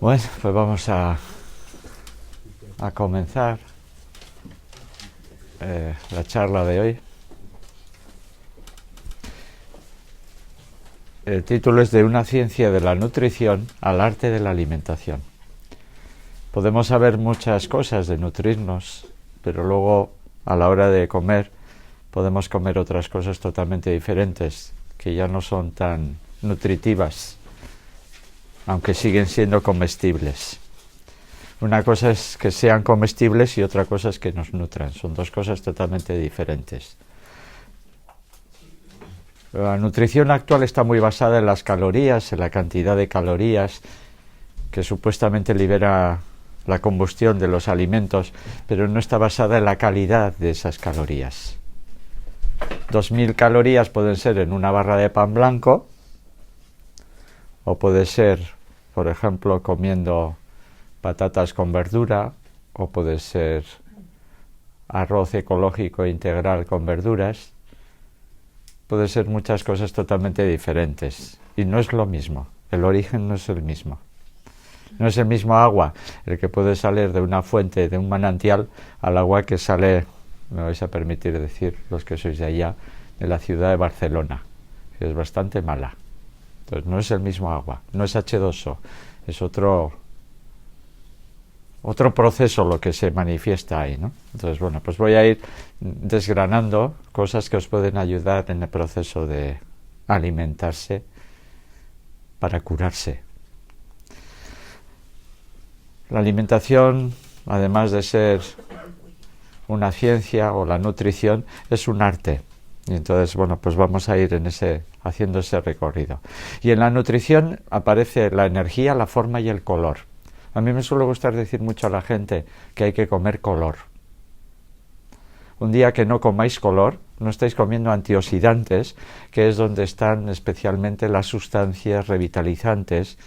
Bueno, pues vamos a comenzar la charla de hoy. El título es De una ciencia de la nutrición al arte de la alimentación. Podemos saber muchas cosas de nutrirnos, pero luego a la hora de comer podemos comer otras cosas totalmente diferentes, que ya no son tan nutritivas, aunque siguen siendo comestibles. Una cosa es que sean comestibles y otra cosa es que nos nutran. Son dos cosas totalmente diferentes. La nutrición actual está muy basada en las calorías, en la cantidad de calorías que supuestamente libera la combustión de los alimentos, pero no está basada en la calidad de esas calorías. 2000 calorías pueden ser en una barra de pan blanco, o puede ser, por ejemplo, comiendo patatas con verdura, o puede ser arroz ecológico integral con verduras. Puede ser muchas cosas totalmente diferentes. Y no es lo mismo. El origen no es el mismo. No es el mismo agua el que puede salir de una fuente, de un manantial, al agua que sale, me vais a permitir decir, los que sois de allá, de la ciudad de Barcelona, que es bastante mala. Entonces no es el mismo agua, no es H2O, es otro proceso lo que se manifiesta ahí, ¿no? Entonces, bueno, pues voy a ir desgranando cosas que os pueden ayudar en el proceso de alimentarse para curarse. La alimentación, además de ser una ciencia, o la nutrición, es un arte. Y entonces, bueno, pues vamos a ir haciendo ese recorrido. Y en la nutrición aparece la energía, la forma y el color. A mí me suele gustar decir mucho a la gente que hay que comer color. Un día que no comáis color, no estáis comiendo antioxidantes, que es donde están especialmente las sustancias revitalizantes,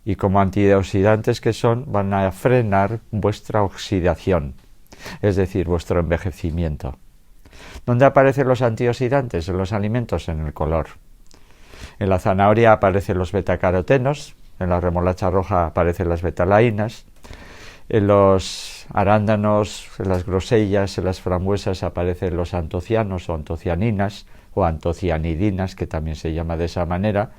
y como antioxidantes que son, van a frenar vuestra oxidación, es decir, vuestro envejecimiento. ¿Dónde aparecen los antioxidantes? En los alimentos, en el color. En la zanahoria aparecen los betacarotenos, en la remolacha roja aparecen las betalainas, en los arándanos, en las grosellas, en las frambuesas aparecen los antocianos o antocianinas, o antocianidinas, que también se llama de esa manera.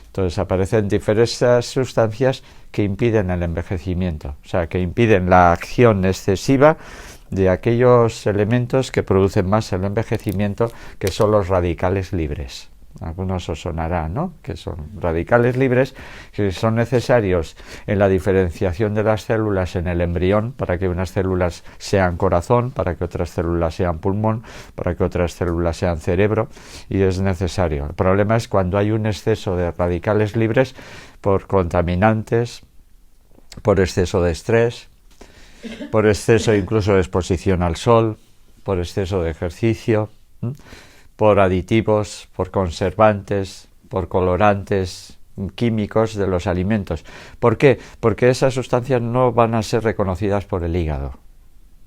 Entonces aparecen diferentes sustancias que impiden el envejecimiento, o sea, que impiden la acción excesiva de aquellos elementos que producen más el envejecimiento, que son los radicales libres. Algunos os sonará, ¿no?, que son radicales libres, que son necesarios en la diferenciación de las células en el embrión, para que unas células sean corazón, para que otras células sean pulmón, para que otras células sean cerebro, y es necesario. El problema es cuando hay un exceso de radicales libres por contaminantes, por exceso de estrés, por exceso incluso de exposición al sol, por exceso de ejercicio, por aditivos, por conservantes, por colorantes químicos de los alimentos. ¿Por qué? Porque esas sustancias no van a ser reconocidas por el hígado.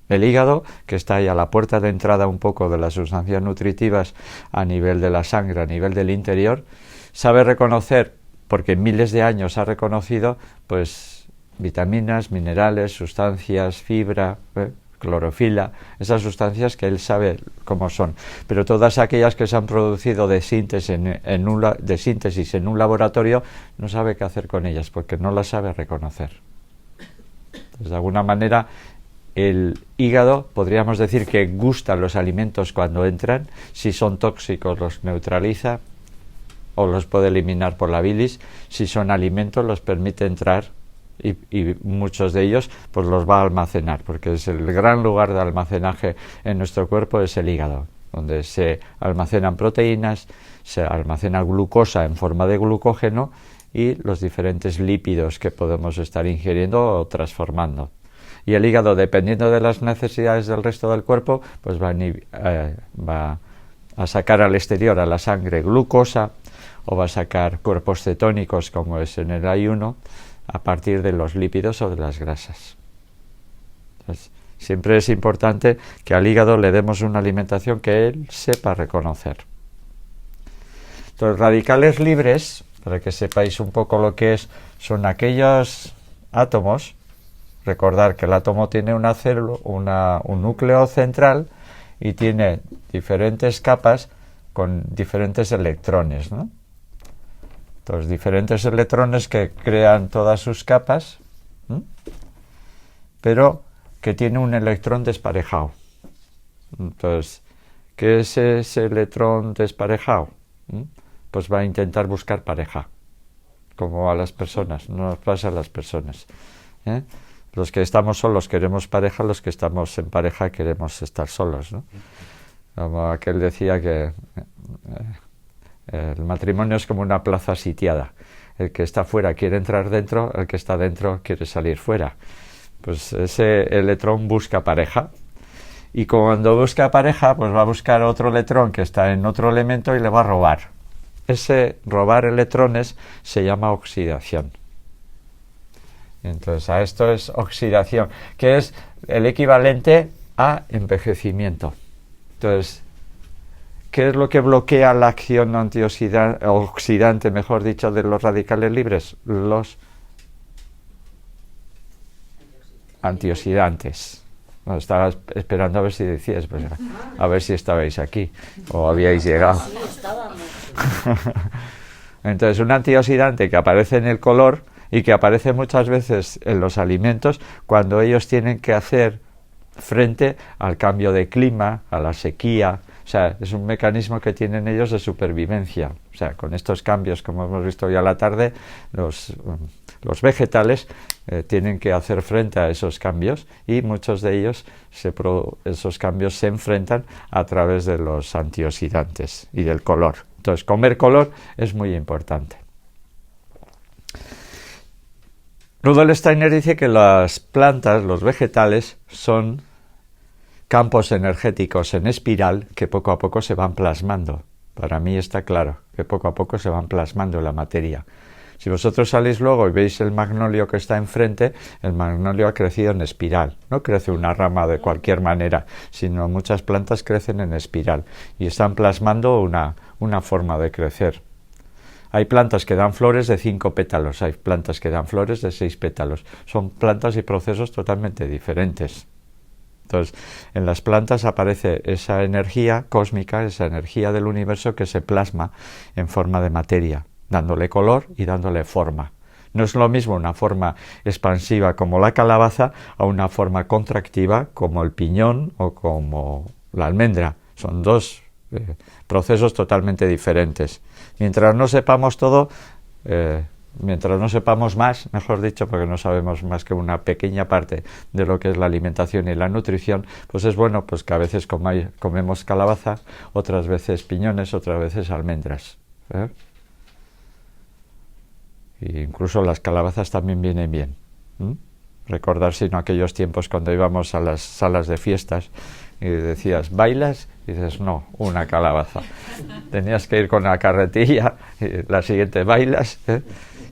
El hígado, que está ahí a la puerta de entrada un poco de las sustancias nutritivas a nivel de la sangre, a nivel del interior, sabe reconocer, porque en miles de años ha reconocido, pues vitaminas, minerales, sustancias, fibra, clorofila, esas sustancias que él sabe cómo son, pero todas aquellas que se han producido de síntesis en un laboratorio, no sabe qué hacer con ellas porque no las sabe reconocer. Entonces, de alguna manera, el hígado, podríamos decir que gusta los alimentos cuando entran. Si son tóxicos los neutraliza o los puede eliminar por la bilis. Si son alimentos los permite entrar, y muchos de ellos pues los va a almacenar, porque es el gran lugar de almacenaje en nuestro cuerpo, es el hígado, donde se almacenan proteínas, se almacena glucosa en forma de glucógeno y los diferentes lípidos que podemos estar ingiriendo o transformando. Y el hígado, dependiendo de las necesidades del resto del cuerpo, pues va a sacar al exterior, a la sangre, glucosa, o va a sacar cuerpos cetónicos, como es en el ayuno, a partir de los lípidos o de las grasas. Entonces, siempre es importante que al hígado le demos una alimentación que él sepa reconocer. Entonces, radicales libres, para que sepáis un poco lo que es, son aquellos átomos. Recordar que el átomo tiene una célula, un núcleo central y tiene diferentes capas con diferentes electrones, ¿no? Entonces, diferentes electrones que crean todas sus capas, ¿m? Pero que tiene un electrón desparejado. Entonces, ¿qué es ese electrón desparejado? Pues va a intentar buscar pareja, como a las personas, no nos pasa a las personas, ¿eh? Los que estamos solos queremos pareja, los que estamos en pareja queremos estar solos, ¿no? Como aquel decía que el matrimonio es como una plaza sitiada. El que está fuera quiere entrar dentro, el que está dentro quiere salir fuera. Pues ese electrón busca pareja. Y cuando busca pareja, pues va a buscar otro electrón que está en otro elemento y le va a robar. Ese robar electrones se llama oxidación. Entonces, a esto es oxidación, que es el equivalente a envejecimiento. Entonces, ¿qué es lo que bloquea la acción oxidante, mejor dicho, de los radicales libres? Los antioxidantes. No, estaba esperando a ver si decías, pues, a ver si estabais aquí o habíais llegado. Sí, estábamos. Entonces, un antioxidante que aparece en el color y que aparece muchas veces en los alimentos cuando ellos tienen que hacer frente al cambio de clima, a la sequía. O sea, es un mecanismo que tienen ellos de supervivencia. O sea, con estos cambios, como hemos visto hoy a la tarde, los vegetales tienen que hacer frente a esos cambios y muchos de ellos, esos cambios se enfrentan a través de los antioxidantes y del color. Entonces, comer color es muy importante. Rudolf Steiner dice que las plantas, los vegetales, son campos energéticos en espiral que poco a poco se van plasmando. Para mí está claro que poco a poco se van plasmando en la materia. Si vosotros salís luego y veis el magnolio que está enfrente, el magnolio ha crecido en espiral. No crece una rama de cualquier manera, sino muchas plantas crecen en espiral y están plasmando una forma de crecer. Hay plantas que dan flores de 5 pétalos, hay plantas que dan flores de 6 pétalos. Son plantas y procesos totalmente diferentes. Entonces, en las plantas aparece esa energía cósmica, esa energía del universo que se plasma en forma de materia, dándole color y dándole forma. No es lo mismo una forma expansiva como la calabaza a una forma contractiva como el piñón o como la almendra. Son dos procesos totalmente diferentes. Mientras no sepamos todo, mientras no sepamos más, mejor dicho, porque no sabemos más que una pequeña parte de lo que es la alimentación y la nutrición, pues es bueno pues que a veces comemos calabaza, otras veces piñones, otras veces almendras. E incluso las calabazas también vienen bien. Recordar sino aquellos tiempos cuando íbamos a las salas de fiestas y decías, ¿bailas? Y dices, no, una calabaza. Tenías que ir con la carretilla y la siguiente, ¿bailas?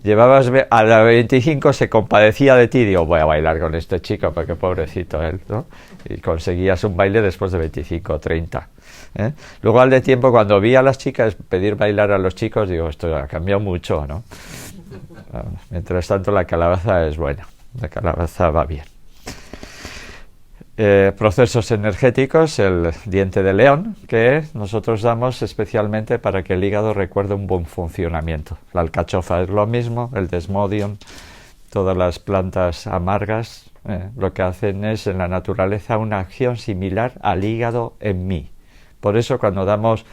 Llevabas a la 25, se compadecía de ti y digo, voy a bailar con este chico porque pobrecito él, ¿no? Y conseguías un baile después de 25 o 30. Luego al de tiempo, cuando vi a las chicas pedir bailar a los chicos, digo, esto ha cambiado mucho, ¿no? Mientras tanto la calabaza es buena, la calabaza va bien. Procesos energéticos, el diente de león, que nosotros damos especialmente para que el hígado recuerde un buen funcionamiento. La alcachofa es lo mismo, el desmodium, todas las plantas amargas, lo que hacen es en la naturaleza una acción similar al hígado en mí. Por eso cuando damos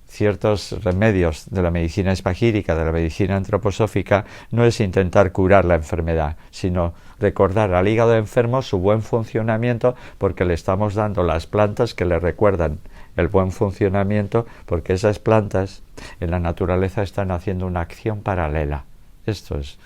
ciertos remedios de la medicina espagírica, de la medicina antroposófica, no es intentar curar la enfermedad, sino recordar al hígado enfermo su buen funcionamiento, porque le estamos dando las plantas que le recuerdan el buen funcionamiento, porque esas plantas en la naturaleza están haciendo una acción paralela. Esto es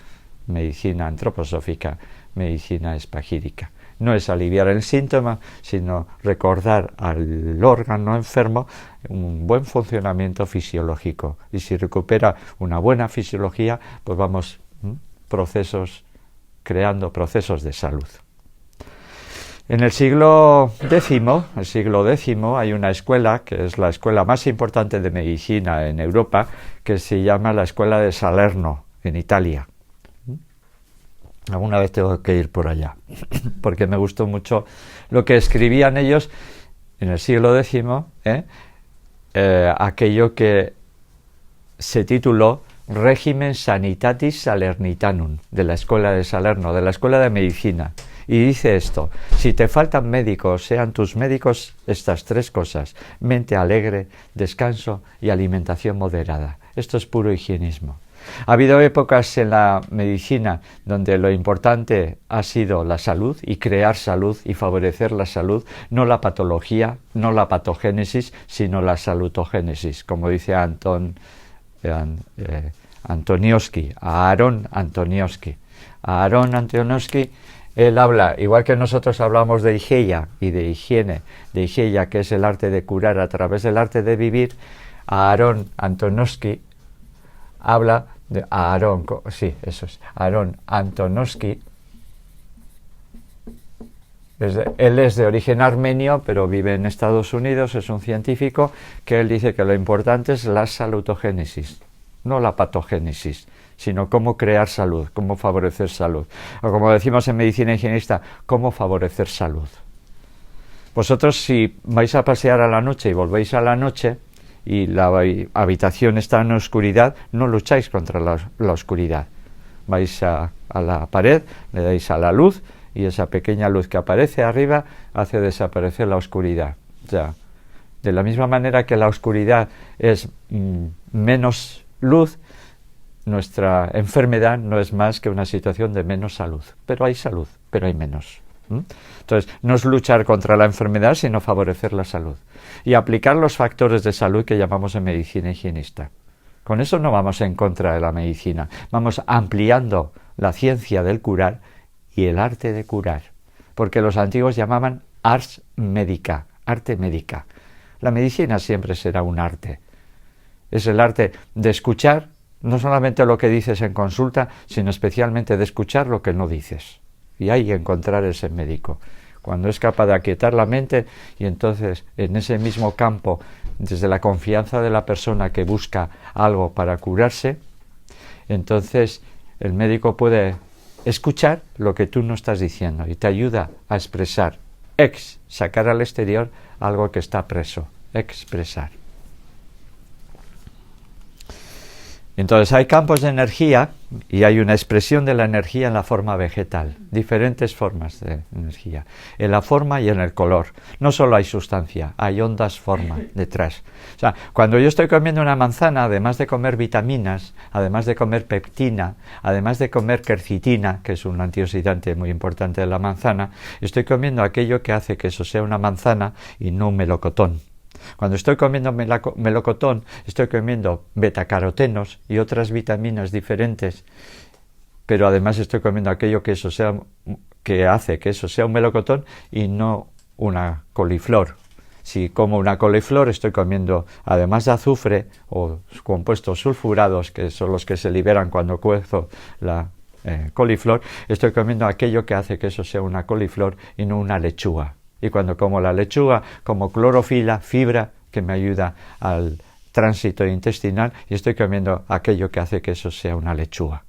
medicina antroposófica, medicina espagírica. No es aliviar el síntoma, sino recordar al órgano enfermo un buen funcionamiento fisiológico. Y si recupera una buena fisiología, pues vamos creando procesos de salud. En el siglo X, hay una escuela, que es la escuela más importante de medicina en Europa, que se llama la Escuela de Salerno, en Italia. Alguna vez tengo que ir por allá, porque me gustó mucho lo que escribían ellos en el siglo X, aquello que se tituló Regimen Sanitatis Salernitanum, de la Escuela de Salerno, de la Escuela de Medicina. Y dice esto: si te faltan médicos, sean tus médicos estas tres cosas: mente alegre, descanso y alimentación moderada. Esto es puro higienismo. Ha habido épocas en la medicina donde lo importante ha sido la salud y crear salud y favorecer la salud, no la patología, no la patogénesis, sino la salutogénesis, como dice Antoniowski, Aaron Antoniowski. Aaron Antoniowski, él habla, igual que nosotros hablamos de higeia y de higiene, de higeia, que es el arte de curar a través del arte de vivir, Aaron Antoniowski habla de Aaron Antoniowski. Él es de origen armenio, pero vive en Estados Unidos, es un científico, que él dice que lo importante es la salutogénesis, no la patogénesis, sino cómo crear salud, cómo favorecer salud. O como decimos en medicina higienista, cómo favorecer salud. Vosotros, si vais a pasear a la noche y volvéis a la noche y la habitación está en oscuridad, no lucháis contra la oscuridad. Vais a la pared, le dais a la luz, y esa pequeña luz que aparece arriba hace desaparecer la oscuridad. O sea, de la misma manera que la oscuridad es menos luz, nuestra enfermedad no es más que una situación de menos salud. Pero hay salud, pero hay menos. Entonces, no es luchar contra la enfermedad, sino favorecer la salud. Y aplicar los factores de salud que llamamos en medicina higienista. Con eso no vamos en contra de la medicina. Vamos ampliando la ciencia del curar y el arte de curar. Porque los antiguos llamaban ars medica, arte médica. La medicina siempre será un arte. Es el arte de escuchar, no solamente lo que dices en consulta, sino especialmente de escuchar lo que no dices. Y ahí encontrar ese médico. Cuando es capaz de aquietar la mente, y entonces en ese mismo campo, desde la confianza de la persona que busca algo para curarse, entonces el médico puede escuchar lo que tú no estás diciendo y te ayuda a expresar, sacar al exterior algo que está preso, expresar. Entonces hay campos de energía y hay una expresión de la energía en la forma vegetal, diferentes formas de energía, en la forma y en el color. No solo hay sustancia, hay ondas forma detrás. O sea, cuando yo estoy comiendo una manzana, además de comer vitaminas, además de comer peptina, además de comer quercitina, que es un antioxidante muy importante de la manzana, estoy comiendo aquello que hace que eso sea una manzana y no un melocotón. Cuando estoy comiendo melocotón, estoy comiendo betacarotenos y otras vitaminas diferentes, pero además estoy comiendo aquello que hace que eso sea un melocotón y no una coliflor. Si como una coliflor, estoy comiendo, además de azufre o compuestos sulfurados, que son los que se liberan cuando cuezo la coliflor, estoy comiendo aquello que hace que eso sea una coliflor y no una lechuga. Y cuando como la lechuga, como clorofila, fibra, que me ayuda al tránsito intestinal, y estoy comiendo aquello que hace que eso sea una lechuga.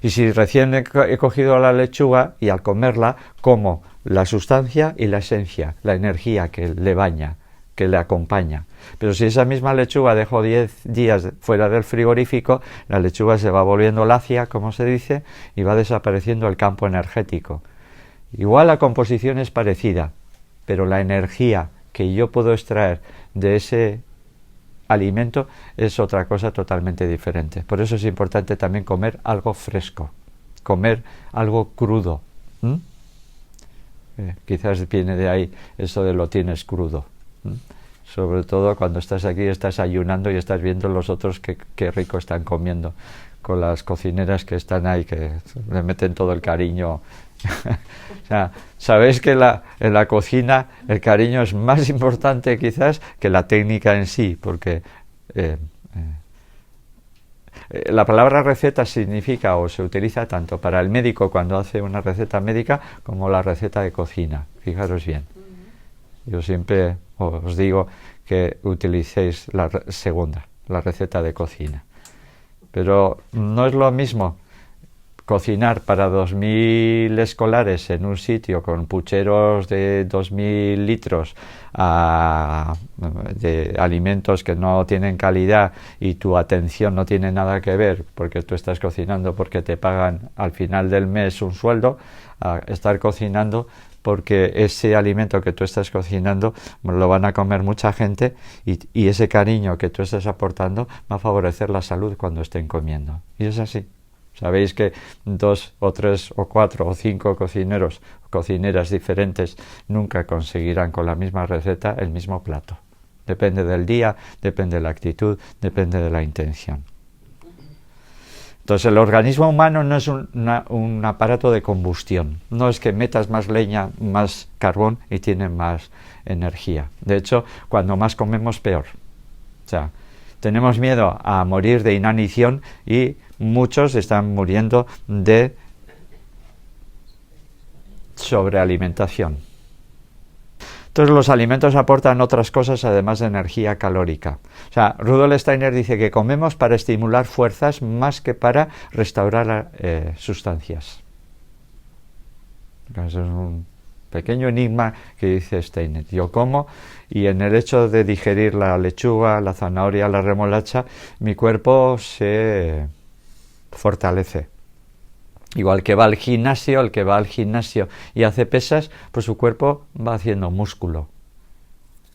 Y si recién he cogido la lechuga y al comerla, como la sustancia y la esencia, la energía que le baña, que le acompaña. Pero si esa misma lechuga dejo 10 días fuera del frigorífico, la lechuga se va volviendo lacia, como se dice, y va desapareciendo el campo energético. Igual la composición es parecida, pero la energía que yo puedo extraer de ese alimento es otra cosa totalmente diferente. Por eso es importante también comer algo fresco, comer algo crudo. Quizás viene de ahí eso de lo tienes crudo. Sobre todo cuando estás aquí, estás ayunando y estás viendo los otros qué rico están comiendo, con las cocineras que están ahí, que le meten todo el cariño. O sea, sabéis que en la cocina el cariño es más importante quizás que la técnica en sí, porque la palabra receta significa o se utiliza tanto para el médico cuando hace una receta médica como la receta de cocina. Fijaros bien. Yo siempre os digo que utilicéis la segunda, la receta de cocina. Pero no es lo mismo cocinar para 2.000 escolares en un sitio con pucheros de 2.000 litros de alimentos que no tienen calidad y tu atención no tiene nada que ver porque tú estás cocinando porque te pagan al final del mes un sueldo, a estar cocinando porque ese alimento que tú estás cocinando lo van a comer mucha gente y ese cariño que tú estás aportando va a favorecer la salud cuando estén comiendo. Y es así. Sabéis que 2 o 3 o 4 o 5 cocineros o cocineras diferentes nunca conseguirán con la misma receta el mismo plato. Depende del día, depende de la actitud, depende de la intención. Entonces el organismo humano no es un aparato de combustión. No es que metas más leña, más carbón y tienes más energía. De hecho, cuando más comemos, peor. O sea, tenemos miedo a morir de inanición y muchos están muriendo de sobrealimentación. Entonces los alimentos aportan otras cosas además de energía calórica. O sea, Rudolf Steiner dice que comemos para estimular fuerzas más que para restaurar sustancias. Eso es un pequeño enigma que dice Steiner. Yo como y en el hecho de digerir la lechuga, la zanahoria, la remolacha, mi cuerpo se fortalece. Igual que va al gimnasio, el que va al gimnasio y hace pesas, pues su cuerpo va haciendo músculo.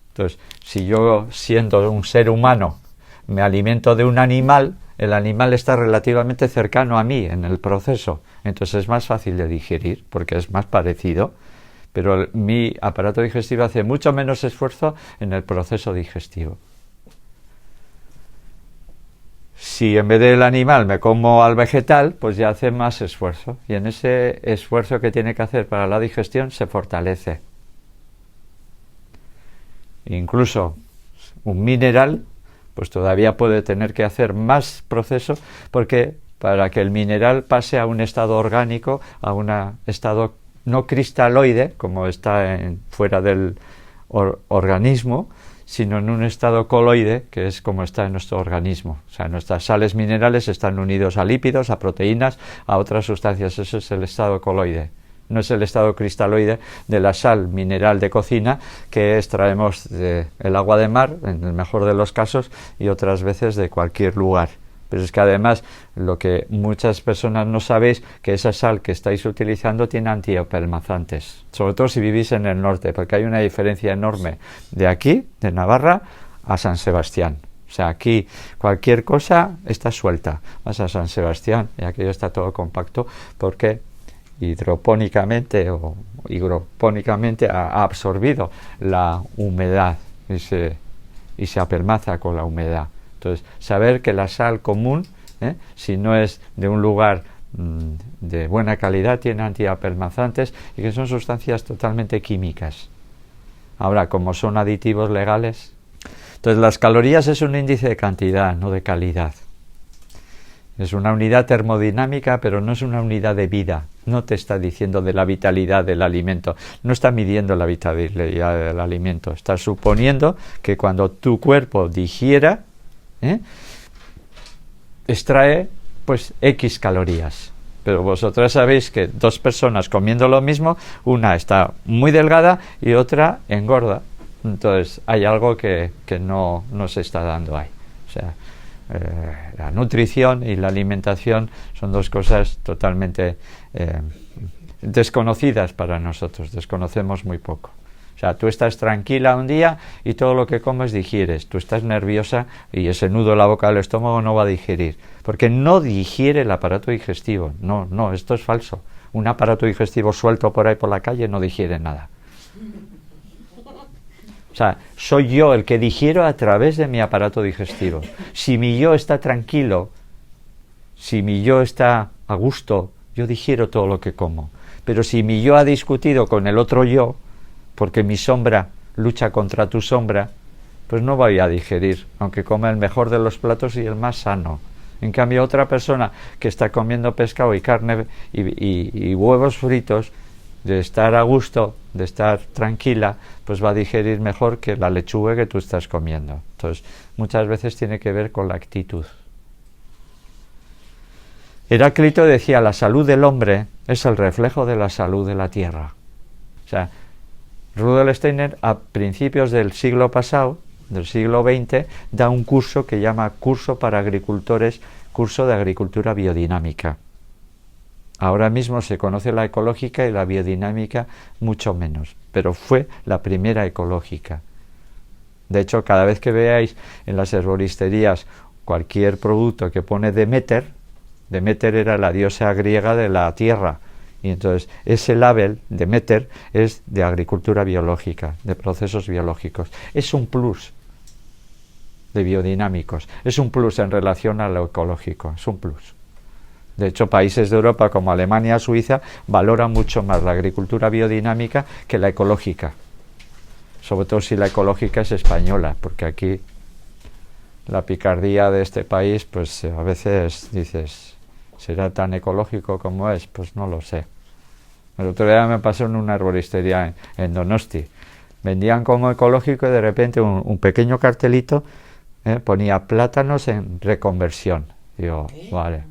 Entonces, si yo, siendo un ser humano, me alimento de un animal, el animal está relativamente cercano a mí en el proceso. Entonces es más fácil de digerir, porque es más parecido, pero mi aparato digestivo hace mucho menos esfuerzo en el proceso digestivo. Si en vez del animal me como al vegetal, pues ya hace más esfuerzo. Y en ese esfuerzo que tiene que hacer para la digestión se fortalece. Incluso un mineral, pues todavía puede tener que hacer más proceso, porque para que el mineral pase a un estado orgánico, a un estado no cristaloide, como está fuera del organismo, sino en un estado coloide, que es como está en nuestro organismo. O sea, nuestras sales minerales están unidos a lípidos, a proteínas, a otras sustancias. Eso es el estado coloide. No es el estado cristaloide de la sal mineral de cocina que extraemos del agua de mar, en el mejor de los casos, y otras veces de cualquier lugar. Pero es que además, lo que muchas personas no sabéis, que esa sal que estáis utilizando tiene antiapelmazantes, sobre todo si vivís en el norte, porque hay una diferencia enorme de aquí, de Navarra, a San Sebastián. O sea, aquí cualquier cosa está suelta. Vas a San Sebastián y aquello está todo compacto porque hidropónicamente o higropónicamente ha absorbido la humedad y se apelmaza con la humedad. Entonces, saber que la sal común, si no es de un lugar de buena calidad, tiene antiapelmazantes y que son sustancias totalmente químicas. Ahora, como son aditivos legales, entonces las calorías es un índice de cantidad, no de calidad. Es una unidad termodinámica, pero no es una unidad de vida. No te está diciendo de la vitalidad del alimento. No está midiendo la vitalidad del alimento. Está suponiendo que cuando tu cuerpo digiera, extrae pues X calorías. Pero vosotras sabéis que dos personas comiendo lo mismo, una está muy delgada y otra engorda. Entonces hay algo que no se está dando ahí. O sea, la nutrición y la alimentación son dos cosas totalmente desconocidas para nosotros. Desconocemos muy poco. O sea, tú estás tranquila un día y todo lo que comes digieres. Tú estás nerviosa y ese nudo en la boca del estómago no va a digerir. Porque no digiere el aparato digestivo. No, esto es falso. Un aparato digestivo suelto por ahí por la calle no digiere nada. O sea, soy yo el que digiero a través de mi aparato digestivo. Si mi yo está tranquilo, si mi yo está a gusto, yo digiero todo lo que como. Pero si mi yo ha discutido con el otro yo, porque mi sombra lucha contra tu sombra, pues no voy a digerir, aunque coma el mejor de los platos y el más sano. En cambio, otra persona que está comiendo pescado y carne y huevos fritos, de estar a gusto, de estar tranquila, pues va a digerir mejor que la lechuga que tú estás comiendo. Entonces, muchas veces tiene que ver con la actitud. Heráclito decía, la salud del hombre es el reflejo de la salud de la tierra. O sea, Rudolf Steiner a principios del siglo pasado, del siglo XX, da un curso que llama Curso para Agricultores, Curso de Agricultura Biodinámica. Ahora mismo se conoce la ecológica y la biodinámica mucho menos, pero fue la primera ecológica. De hecho, cada vez que veáis en las herboristerías cualquier producto que pone Demeter, Demeter era la diosa griega de la tierra, y entonces ese label Demeter es de agricultura biológica, de procesos biológicos. Es un plus de biodinámicos, es un plus en relación a lo ecológico, es un plus. De hecho, países de Europa como Alemania, Suiza, valoran mucho más la agricultura biodinámica que la ecológica. Sobre todo si la ecológica es española, porque aquí la picardía de este país, pues a veces dices, ¿será tan ecológico como es? Pues no lo sé. El otro día me pasó en una herboristería en Donosti. Vendían como ecológico y de repente un pequeño cartelito ponía plátanos en reconversión. Digo, vale.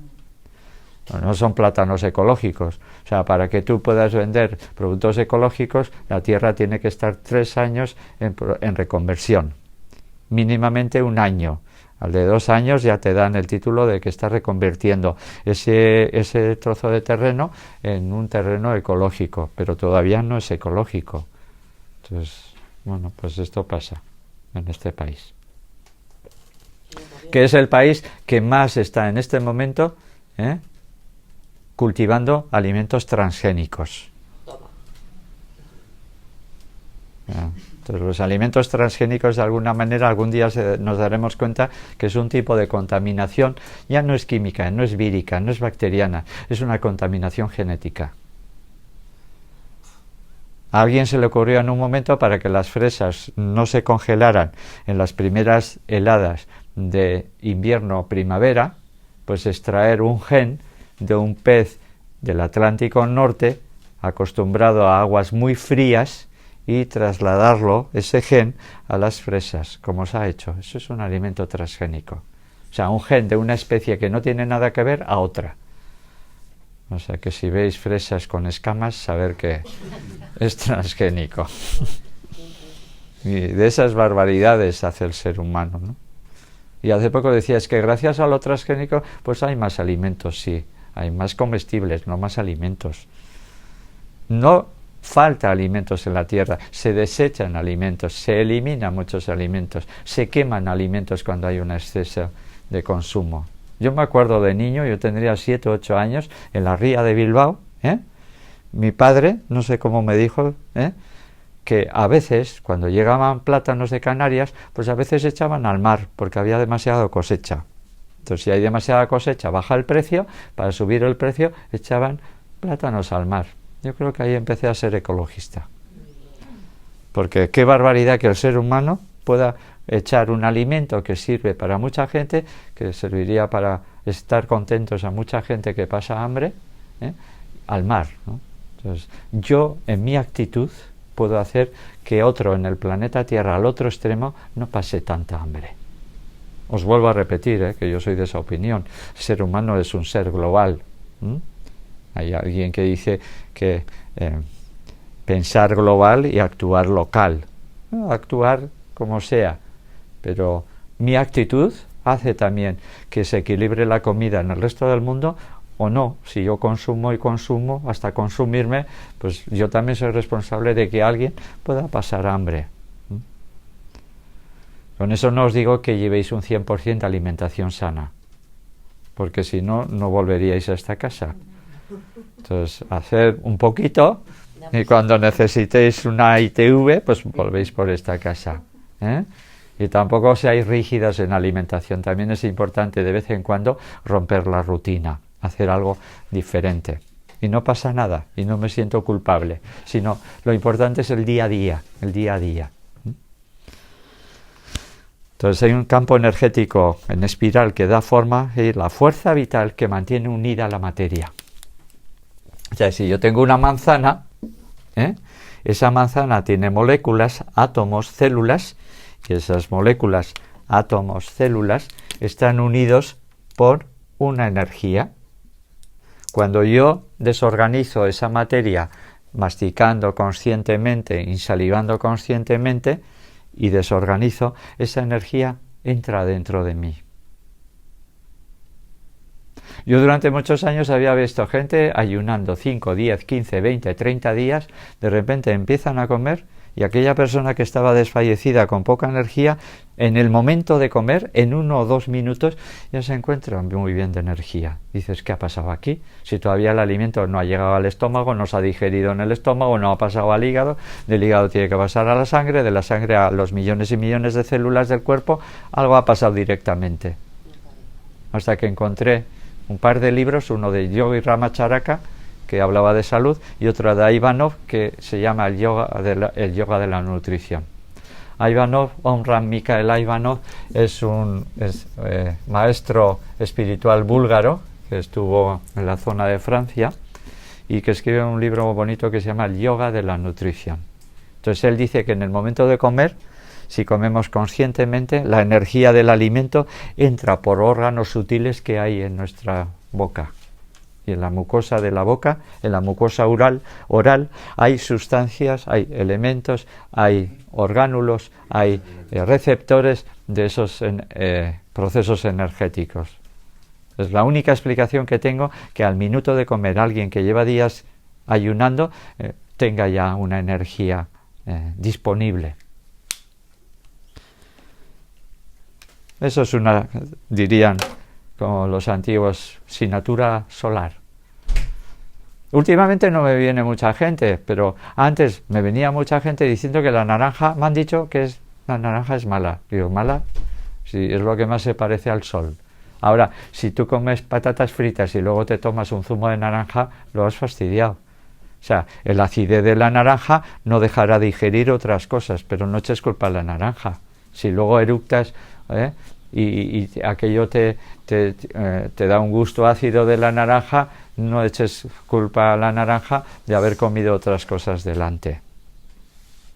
No son plátanos ecológicos. O sea, para que tú puedas vender productos ecológicos, la tierra tiene que estar 3 años en reconversión. Mínimamente 1 año. Al de 2 años ya te dan el título de que estás reconvirtiendo ese trozo de terreno en un terreno ecológico, pero todavía no es ecológico. Entonces, bueno, pues esto pasa en este país. Que es el país que más está en este momento cultivando alimentos transgénicos. Entonces, los alimentos transgénicos, de alguna manera, algún día nos daremos cuenta que es un tipo de contaminación, ya no es química, no es vírica, no es bacteriana, es una contaminación genética. A alguien se le ocurrió en un momento, para que las fresas no se congelaran en las primeras heladas de invierno o primavera, pues extraer un gen de un pez del Atlántico Norte acostumbrado a aguas muy frías y trasladarlo, ese gen, a las fresas, como se ha hecho. Eso es un alimento transgénico. O sea, un gen de una especie que no tiene nada que ver a otra. O sea, que si veis fresas con escamas, saber que es transgénico. Y de esas barbaridades hace el ser humano, ¿no? Y hace poco decía, es que gracias a lo transgénico, pues hay más alimentos, sí. Hay más comestibles, no más alimentos. No falta alimentos en la tierra, se desechan alimentos, se eliminan muchos alimentos, se queman alimentos cuando hay un exceso de consumo. Yo me acuerdo de niño, yo tendría 7 o 8 años, en la ría de Bilbao, mi padre, no sé cómo me dijo, que a veces, cuando llegaban plátanos de Canarias, pues a veces echaban al mar, porque había demasiada cosecha. Entonces, si hay demasiada cosecha, baja el precio, para subir el precio, echaban plátanos al mar. Yo creo que ahí empecé a ser ecologista. Porque qué barbaridad que el ser humano pueda echar un alimento que sirve para mucha gente, que serviría para estar contentos a mucha gente que pasa hambre, al mar, ¿no? Entonces, yo, en mi actitud, puedo hacer que otro en el planeta Tierra, al otro extremo, no pase tanta hambre. Os vuelvo a repetir, que yo soy de esa opinión. El ser humano es un ser global. Hay alguien que dice que pensar global y actuar local. Actuar como sea, pero mi actitud hace también que se equilibre la comida en el resto del mundo o no. Si yo consumo y consumo hasta consumirme, pues yo también soy responsable de que alguien pueda pasar hambre. Con eso no os digo que llevéis un 100% de alimentación sana, porque si no, no volveríais a esta casa. Entonces, hacer un poquito y cuando necesitéis una ITV, pues volvéis por esta casa. Y tampoco seáis rígidas en alimentación. También es importante de vez en cuando romper la rutina, hacer algo diferente. Y no pasa nada, y no me siento culpable, sino lo importante es el día a día, el día a día. Entonces hay un campo energético en espiral que da forma y la fuerza vital que mantiene unida la materia. O sea, si yo tengo una manzana, esa manzana tiene moléculas, átomos, células, y esas moléculas, átomos, células, están unidos por una energía. Cuando yo desorganizo esa materia masticando conscientemente, insalivando conscientemente y desorganizo, esa energía entra dentro de mí. Yo durante muchos años había visto gente ayunando 5, 10, 15, 20, 30 días, de repente empiezan a comer y aquella persona que estaba desfallecida con poca energía, en el momento de comer, en 1 o 2 minutos, ya se encuentra muy bien de energía. Dices, ¿qué ha pasado aquí? Si todavía el alimento no ha llegado al estómago, no se ha digerido en el estómago, no ha pasado al hígado, del hígado tiene que pasar a la sangre, de la sangre a los millones y millones de células del cuerpo, algo ha pasado directamente. Hasta que encontré un par de libros, uno de Yogi Ramacharaka, que hablaba de salud, y otro de Ivanov, que se llama el yoga de la nutrición. Ivanov, Omran Mikhail Ivanov, es un maestro espiritual búlgaro que estuvo en la zona de Francia y que escribe un libro muy bonito que se llama El yoga de la nutrición. Entonces él dice que en el momento de comer, si comemos conscientemente, la energía del alimento entra por órganos sutiles que hay en nuestra boca. Y en la mucosa de la boca, en la mucosa oral, hay sustancias, hay elementos, hay orgánulos, hay receptores de esos procesos energéticos. Es la única explicación que tengo, que al minuto de comer alguien que lleva días ayunando tenga ya una energía disponible. Eso es una, dirían como los antiguos, asignatura solar. Últimamente no me viene mucha gente, pero antes me venía mucha gente diciendo que la naranja, me han dicho que la naranja es mala. Digo, ¿mala? Sí, es lo que más se parece al sol. Ahora, si tú comes patatas fritas y luego te tomas un zumo de naranja, lo has fastidiado. O sea, el acidez de la naranja no dejará digerir otras cosas, pero no eches culpa a la naranja. Si luego eructas y aquello te da un gusto ácido de la naranja, no eches culpa a la naranja de haber comido otras cosas delante.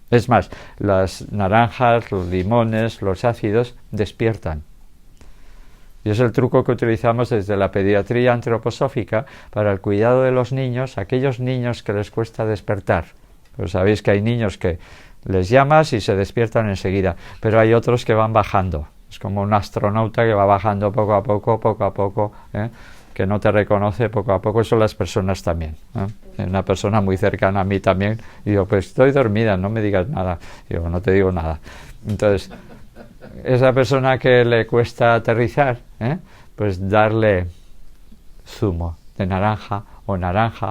Es más, las naranjas, los limones, los ácidos despiertan. Y es el truco que utilizamos desde la pediatría antroposófica para el cuidado de los niños, aquellos niños que les cuesta despertar. Pues sabéis que hay niños que les llamas y se despiertan enseguida, pero hay otros que van bajando. Es como un astronauta que va bajando poco a poco, que no te reconoce poco a poco. Son las personas también. Una persona muy cercana a mí también, y digo, pues estoy dormida, no me digas nada. Digo, no te digo nada. Entonces, esa persona que le cuesta aterrizar, pues darle zumo de naranja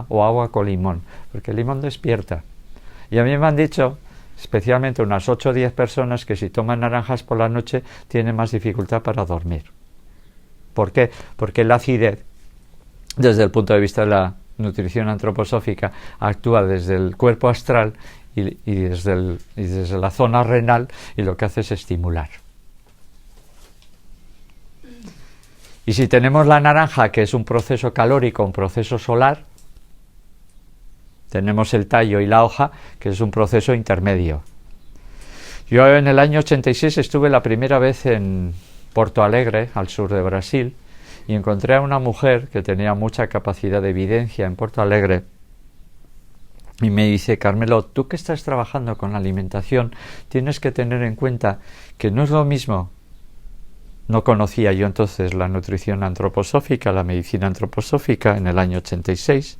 o agua con limón, porque el limón despierta. Y a mí me han dicho, especialmente unas 8 o 10 personas, que si toman naranjas por la noche tienen más dificultad para dormir. ¿Por qué? Porque la acidez, desde el punto de vista de la nutrición antroposófica, actúa desde el cuerpo astral y desde la zona renal, y lo que hace es estimular. Y si tenemos la naranja, que es un proceso calórico, un proceso solar, tenemos el tallo y la hoja, que es un proceso intermedio. Yo en el año 86 estuve la primera vez en Porto Alegre, al sur de Brasil, y encontré a una mujer que tenía mucha capacidad de evidencia en Porto Alegre, y me dice, Carmelo, tú que estás trabajando con la alimentación, tienes que tener en cuenta que no es lo mismo. No conocía yo entonces la nutrición antroposófica, la medicina antroposófica, en el año 86.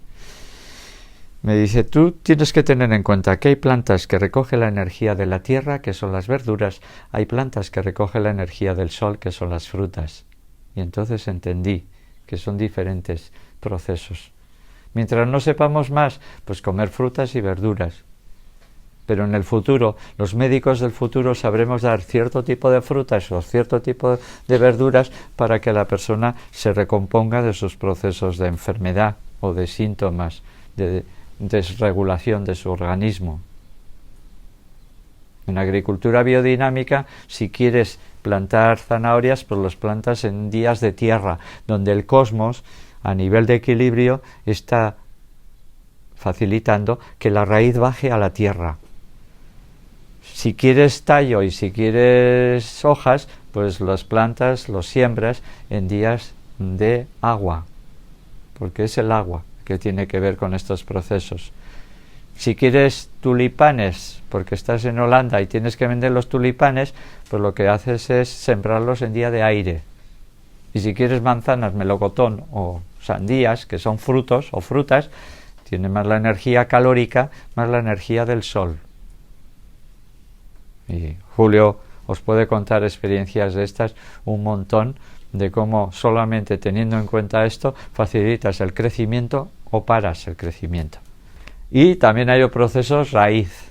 Me dice, tú tienes que tener en cuenta que hay plantas que recogen la energía de la tierra, que son las verduras, hay plantas que recogen la energía del sol, que son las frutas. Y entonces entendí que son diferentes procesos. Mientras no sepamos más, pues comer frutas y verduras. Pero en el futuro, los médicos del futuro sabremos dar cierto tipo de frutas o cierto tipo de verduras para que la persona se recomponga de sus procesos de enfermedad o de síntomas, de desregulación de su organismo. En agricultura biodinámica, si quieres plantar zanahorias, pues las plantas en días de tierra, donde el cosmos, a nivel de equilibrio, está facilitando que la raíz baje a la tierra. Si quieres tallo y si quieres hojas, pues las plantas los siembras en días de agua. porque es el agua que tiene que ver con estos procesos. Si quieres tulipanes, porque estás en Holanda y tienes que vender los tulipanes, pues lo que haces es sembrarlos en día de aire. Y si quieres manzanas, melocotón o sandías, que son frutos o frutas, tiene más la energía calórica, más la energía del sol. Y Julio os puede contar experiencias de estas un montón, de cómo solamente teniendo en cuenta esto facilitas el crecimiento o paras el crecimiento. Y también hay procesos raíz.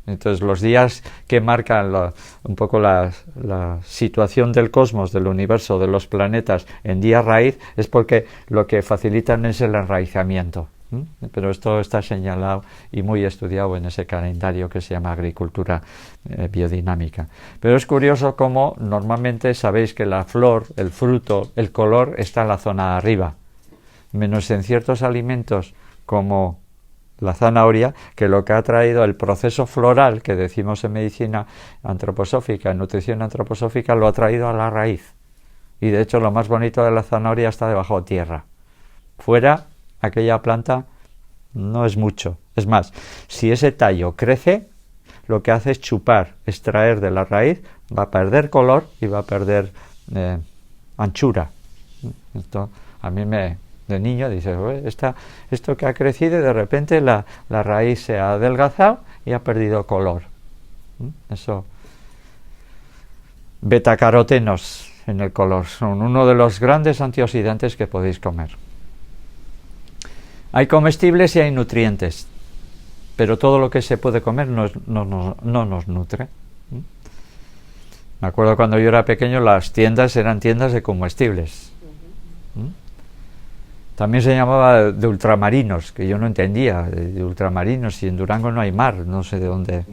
Entonces los días que marcan un poco la situación del cosmos, del universo, de los planetas en día raíz, es porque lo que facilitan es el enraizamiento. Pero esto está señalado y muy estudiado en ese calendario que se llama agricultura biodinámica. Pero es curioso cómo normalmente sabéis que la flor, el fruto, el color está en la zona de arriba, menos en ciertos alimentos como la zanahoria, que lo que ha traído el proceso floral, que decimos en medicina antroposófica, en nutrición antroposófica, lo ha traído a la raíz. Y de hecho lo más bonito de la zanahoria está debajo de tierra. Fuera, aquella planta no es mucho. Es más, si ese tallo crece, lo que hace es chupar, extraer de la raíz, va a perder color y va a perder anchura. Esto a mí de niño dices, esto que ha crecido y de repente la raíz se ha adelgazado y ha perdido color. Eso. Betacarotenos en el color son uno de los grandes antioxidantes que podéis comer. Hay comestibles y hay nutrientes, pero todo lo que se puede comer no nos nutre. Me acuerdo cuando yo era pequeño, las tiendas eran tiendas de comestibles. También se llamaba de ultramarinos, que yo no entendía, de ultramarinos, y en Durango no hay mar, no sé de dónde.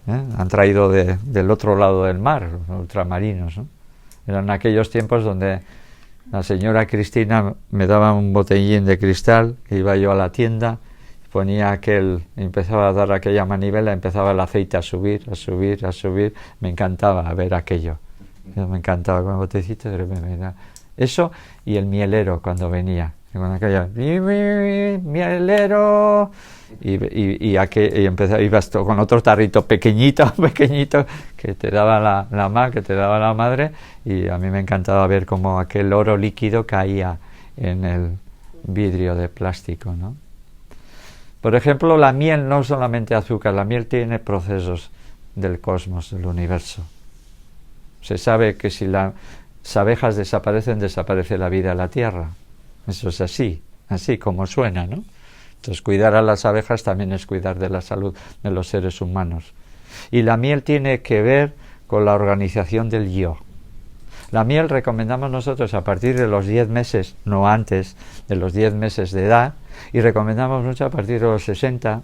Han traído del otro lado del mar, ultramarinos, ¿no? Eran aquellos tiempos donde la señora Cristina me daba un botellín de cristal, iba yo a la tienda, ponía empezaba a dar aquella manivela, empezaba el aceite a subir, me encantaba ver aquello. Me encantaba con el botecito, de repente me da eso, y el mielero cuando venía. Con aquella mielero y ibas con otro tarrito pequeñito que te daba la madre, y a mí me encantaba ver cómo aquel oro líquido caía en el vidrio de plástico, ¿no? Por ejemplo, la miel no solamente azúcar, la miel tiene procesos del cosmos, del universo. Se sabe que si las abejas desaparecen, desaparece la vida en la tierra. Eso es así como suena, ¿no? Entonces cuidar a las abejas también es cuidar de la salud de los seres humanos. Y la miel tiene que ver con la organización del yo. La miel recomendamos nosotros a partir de los 10 meses, no antes de los 10 meses de edad, y recomendamos mucho a partir de los 60,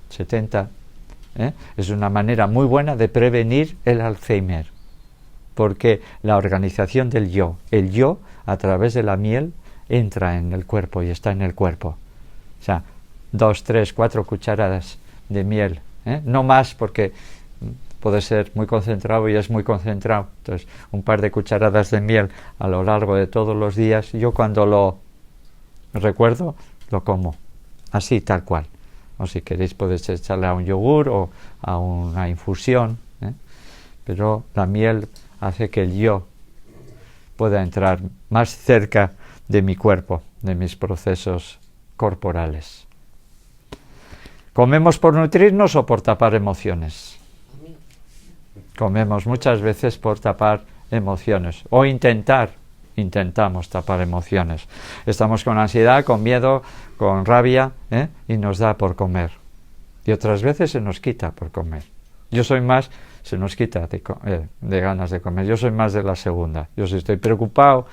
70. Es una manera muy buena de prevenir el Alzheimer, porque la organización del yo, el yo a través de la miel entra en el cuerpo y está en el cuerpo. O sea, 2, 3, 4 cucharadas de miel, no más, porque puede ser muy concentrado y es muy concentrado. Entonces, un par de cucharadas de miel a lo largo de todos los días. Yo cuando lo recuerdo, lo como, así, tal cual. O si queréis podéis echarle a un yogur o a una infusión, pero la miel hace que el yo pueda entrar más cerca de mi cuerpo, de mis procesos corporales. ¿Comemos por nutrirnos o por tapar emociones? Comemos muchas veces por tapar emociones, o intentamos tapar emociones. Estamos con ansiedad, con miedo, con rabia, y nos da por comer. Y otras veces se nos quita por comer. Yo soy más, se nos quita de ganas de comer. Yo soy más de la segunda. Yo si estoy preocupado,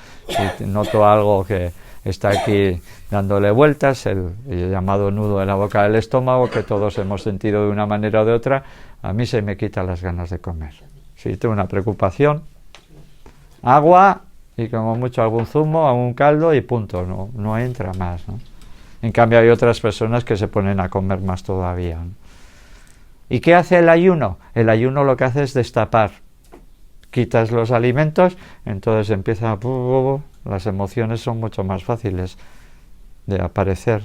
si noto algo que está aquí dándole vueltas, el llamado nudo en la boca del estómago, que todos hemos sentido de una manera o de otra, a mí se me quitan las ganas de comer. Si tengo una preocupación, agua y como mucho algún zumo, algún caldo y punto, no entra más, ¿no? En cambio hay otras personas que se ponen a comer más todavía, ¿no? ¿Y qué hace el ayuno? El ayuno lo que hace es destapar. Quitas los alimentos, entonces empieza las emociones son mucho más fáciles de aparecer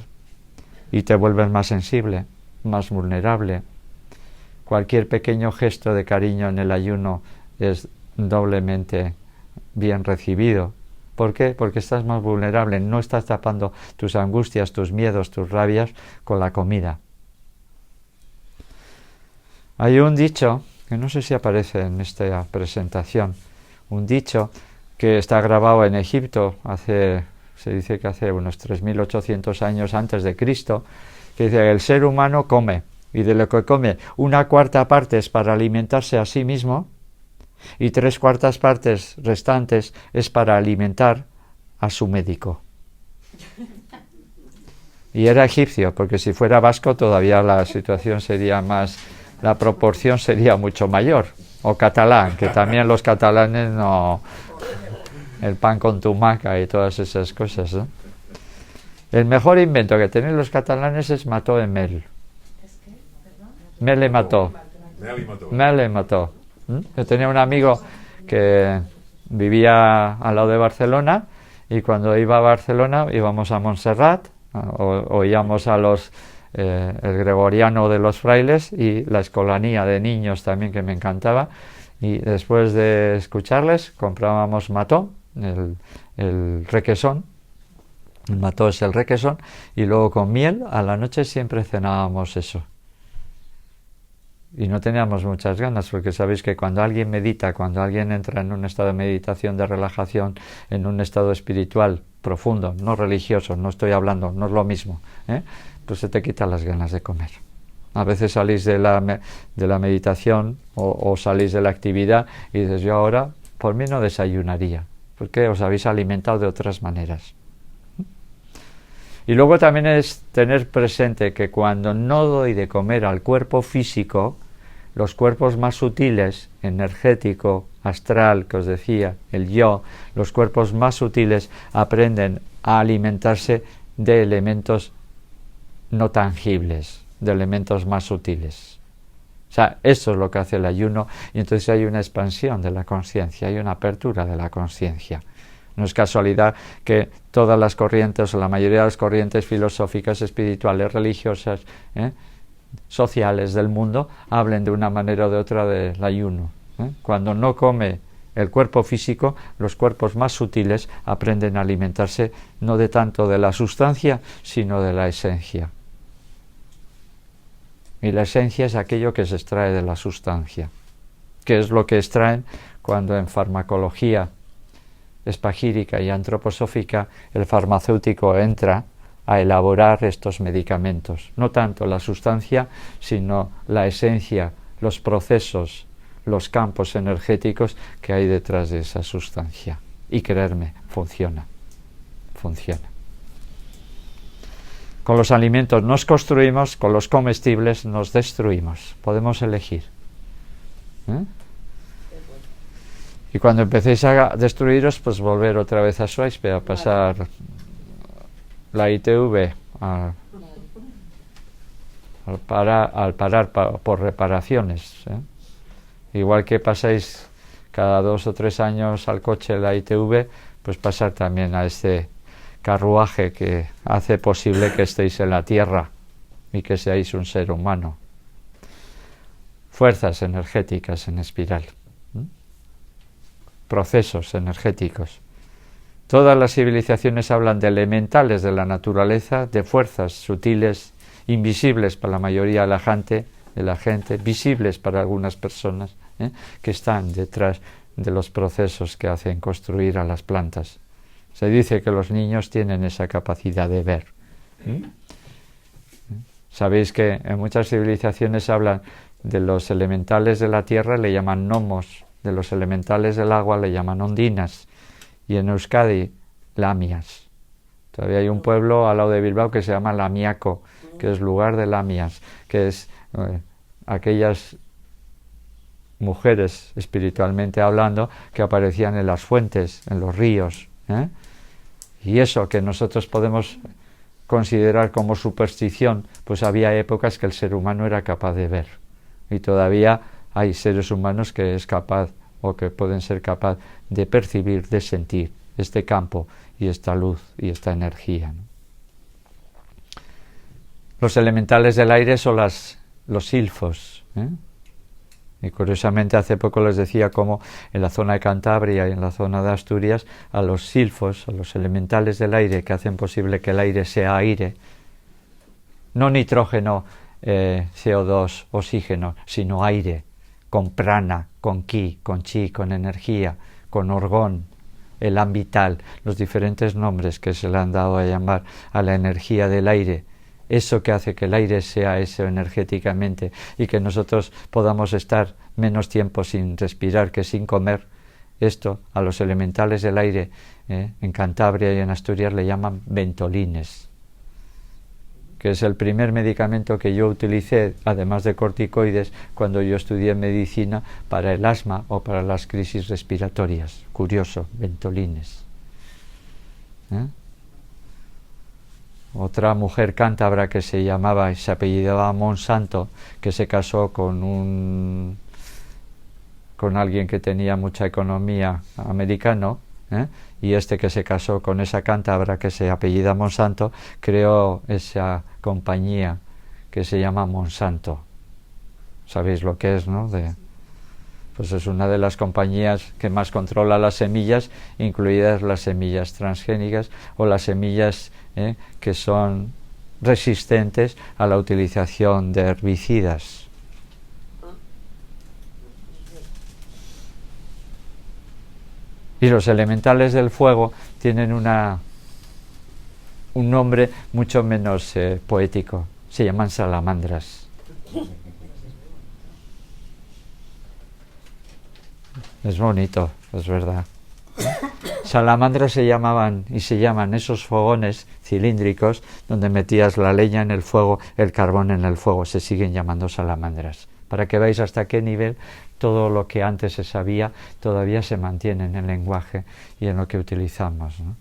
y te vuelves más sensible, más vulnerable. Cualquier pequeño gesto de cariño en el ayuno es doblemente bien recibido. ¿Por qué? Porque estás más vulnerable, no estás tapando tus angustias, tus miedos, tus rabias con la comida. Hay un dicho, que no sé si aparece en esta presentación, un dicho que está grabado en Egipto, se dice que hace unos 3.800 años antes de Cristo, que dice que el ser humano come, y de lo que come, 1/4 parte es para alimentarse a sí mismo, y 3/4 partes restantes es para alimentar a su médico. Y era egipcio, porque si fuera vasco todavía la situación sería más, la proporción sería mucho mayor. O catalán, que también los catalanes no, el pan con tumaca y todas esas cosas, ¿no? El mejor invento que tienen los catalanes es mató en Mel. Mel le mató. Mel le mató. Yo tenía un amigo que vivía al lado de Barcelona y cuando iba a Barcelona íbamos a Montserrat, oíamos a el gregoriano de los frailes y la escolanía de niños también, que me encantaba, y después de escucharles comprábamos mató, el requesón. El mató es el requesón, y luego con miel a la noche siempre cenábamos eso. Y no teníamos muchas ganas, porque sabéis que cuando alguien medita, cuando alguien entra en un estado de meditación, de relajación, en un estado espiritual profundo, no religioso, no estoy hablando, no es lo mismo, pues se te quitan las ganas de comer. A veces salís de la meditación o salís de la actividad y dices, yo ahora por mí no desayunaría, porque os habéis alimentado de otras maneras. Y luego también es tener presente que cuando no doy de comer al cuerpo físico, los cuerpos más sutiles, energético, astral, que os decía, el yo, los cuerpos más sutiles aprenden a alimentarse de elementos no tangibles, de elementos más sutiles. O sea, eso es lo que hace el ayuno, y entonces hay una expansión de la conciencia, hay una apertura de la conciencia. No es casualidad que todas las corrientes, o la mayoría de las corrientes filosóficas, espirituales, religiosas, sociales del mundo, hablen de una manera o de otra del ayuno. Cuando no come el cuerpo físico, los cuerpos más sutiles aprenden a alimentarse no de tanto de la sustancia, sino de la esencia. Y la esencia es aquello que se extrae de la sustancia, que es lo que extraen cuando en farmacología espagírica y antroposófica el farmacéutico entra a elaborar estos medicamentos. No tanto la sustancia, sino la esencia, los procesos, los campos energéticos que hay detrás de esa sustancia. Y creerme, funciona. Funciona. Con los alimentos nos construimos, con los comestibles nos destruimos. Podemos elegir. Y cuando empecéis a destruiros, pues volver otra vez a Swaispe, a pasar la ITV al parar por reparaciones. Igual que pasáis cada 2 o 3 años al coche la ITV, pues pasar también a este carruaje que hace posible que estéis en la tierra y que seáis un ser humano. Fuerzas energéticas en espiral. Procesos energéticos. Todas las civilizaciones hablan de elementales de la naturaleza, de fuerzas sutiles, invisibles para la mayoría de la gente, visibles para algunas personas, que están detrás de los procesos que hacen construir a las plantas. Se dice que los niños tienen esa capacidad de ver. Sabéis que en muchas civilizaciones hablan de los elementales de la tierra, le llaman gnomos, de los elementales del agua le llaman ondinas, y en Euskadi, lamias. Todavía hay un pueblo al lado de Bilbao que se llama Lamiaco, que es lugar de lamias, que es aquellas mujeres, espiritualmente hablando, que aparecían en las fuentes, en los ríos. Y eso que nosotros podemos considerar como superstición, pues había épocas que el ser humano era capaz de ver. Y todavía hay seres humanos que es capaz o que pueden ser capaz de percibir, de sentir este campo y esta luz y esta energía, ¿no? Los elementales del aire son los silfos, ¿eh? Y curiosamente hace poco les decía cómo en la zona de Cantabria y en la zona de Asturias a los silfos, a los elementales del aire que hacen posible que el aire sea aire, no nitrógeno, CO2, oxígeno, sino aire, con prana, con ki, con chi, con energía, con orgón, elan vital, los diferentes nombres que se le han dado a llamar a la energía del aire. Eso que hace que el aire sea eso energéticamente y que nosotros podamos estar menos tiempo sin respirar que sin comer, esto a los elementales del aire en Cantabria y en Asturias le llaman ventolines, que es el primer medicamento que yo utilicé, además de corticoides, cuando yo estudié medicina para el asma o para las crisis respiratorias. Curioso, ventolines. Otra mujer cántabra que se llamaba y se apellidaba Monsanto, que se casó con alguien que tenía mucha economía americano, y este que se casó con esa cántabra que se apellida Monsanto, creó esa compañía que se llama Monsanto. ¿Sabéis lo que es, no? Pues es una de las compañías que más controla las semillas, incluidas las semillas transgénicas o las semillas que son resistentes a la utilización de herbicidas. Y los elementales del fuego tienen un nombre mucho menos poético. Se llaman salamandras. Es bonito, es verdad. Salamandras se llamaban y se llaman esos fogones cilíndricos donde metías la leña en el fuego, el carbón en el fuego. Se siguen llamando salamandras. Para que veáis hasta qué nivel todo lo que antes se sabía todavía se mantiene en el lenguaje y en lo que utilizamos, ¿no?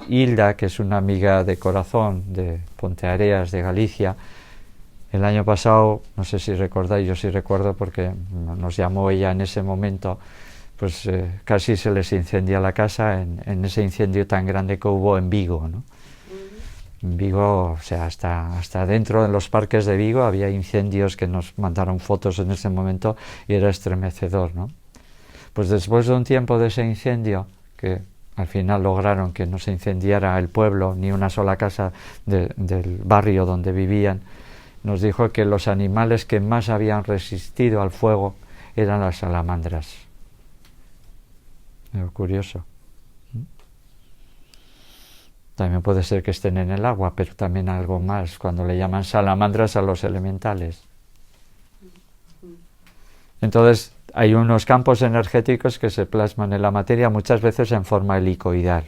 Hilda, que es una amiga de corazón de Ponteareas, de Galicia, el año pasado, no sé si recordáis, yo sí recuerdo porque nos llamó ella en ese momento, pues casi se les incendia la casa en ese incendio tan grande que hubo en Vigo, ¿no? En Vigo, o sea, hasta dentro de los parques de Vigo había incendios que nos mandaron fotos en ese momento y era estremecedor, ¿no? Pues después de un tiempo de ese incendio, que al final lograron que no se incendiara el pueblo ni una sola casa del barrio donde vivían, nos dijo que los animales que más habían resistido al fuego eran las salamandras. Es curioso. También puede ser que estén en el agua, pero también algo más, cuando le llaman salamandras a los elementales. Entonces, hay unos campos energéticos que se plasman en la materia muchas veces en forma helicoidal.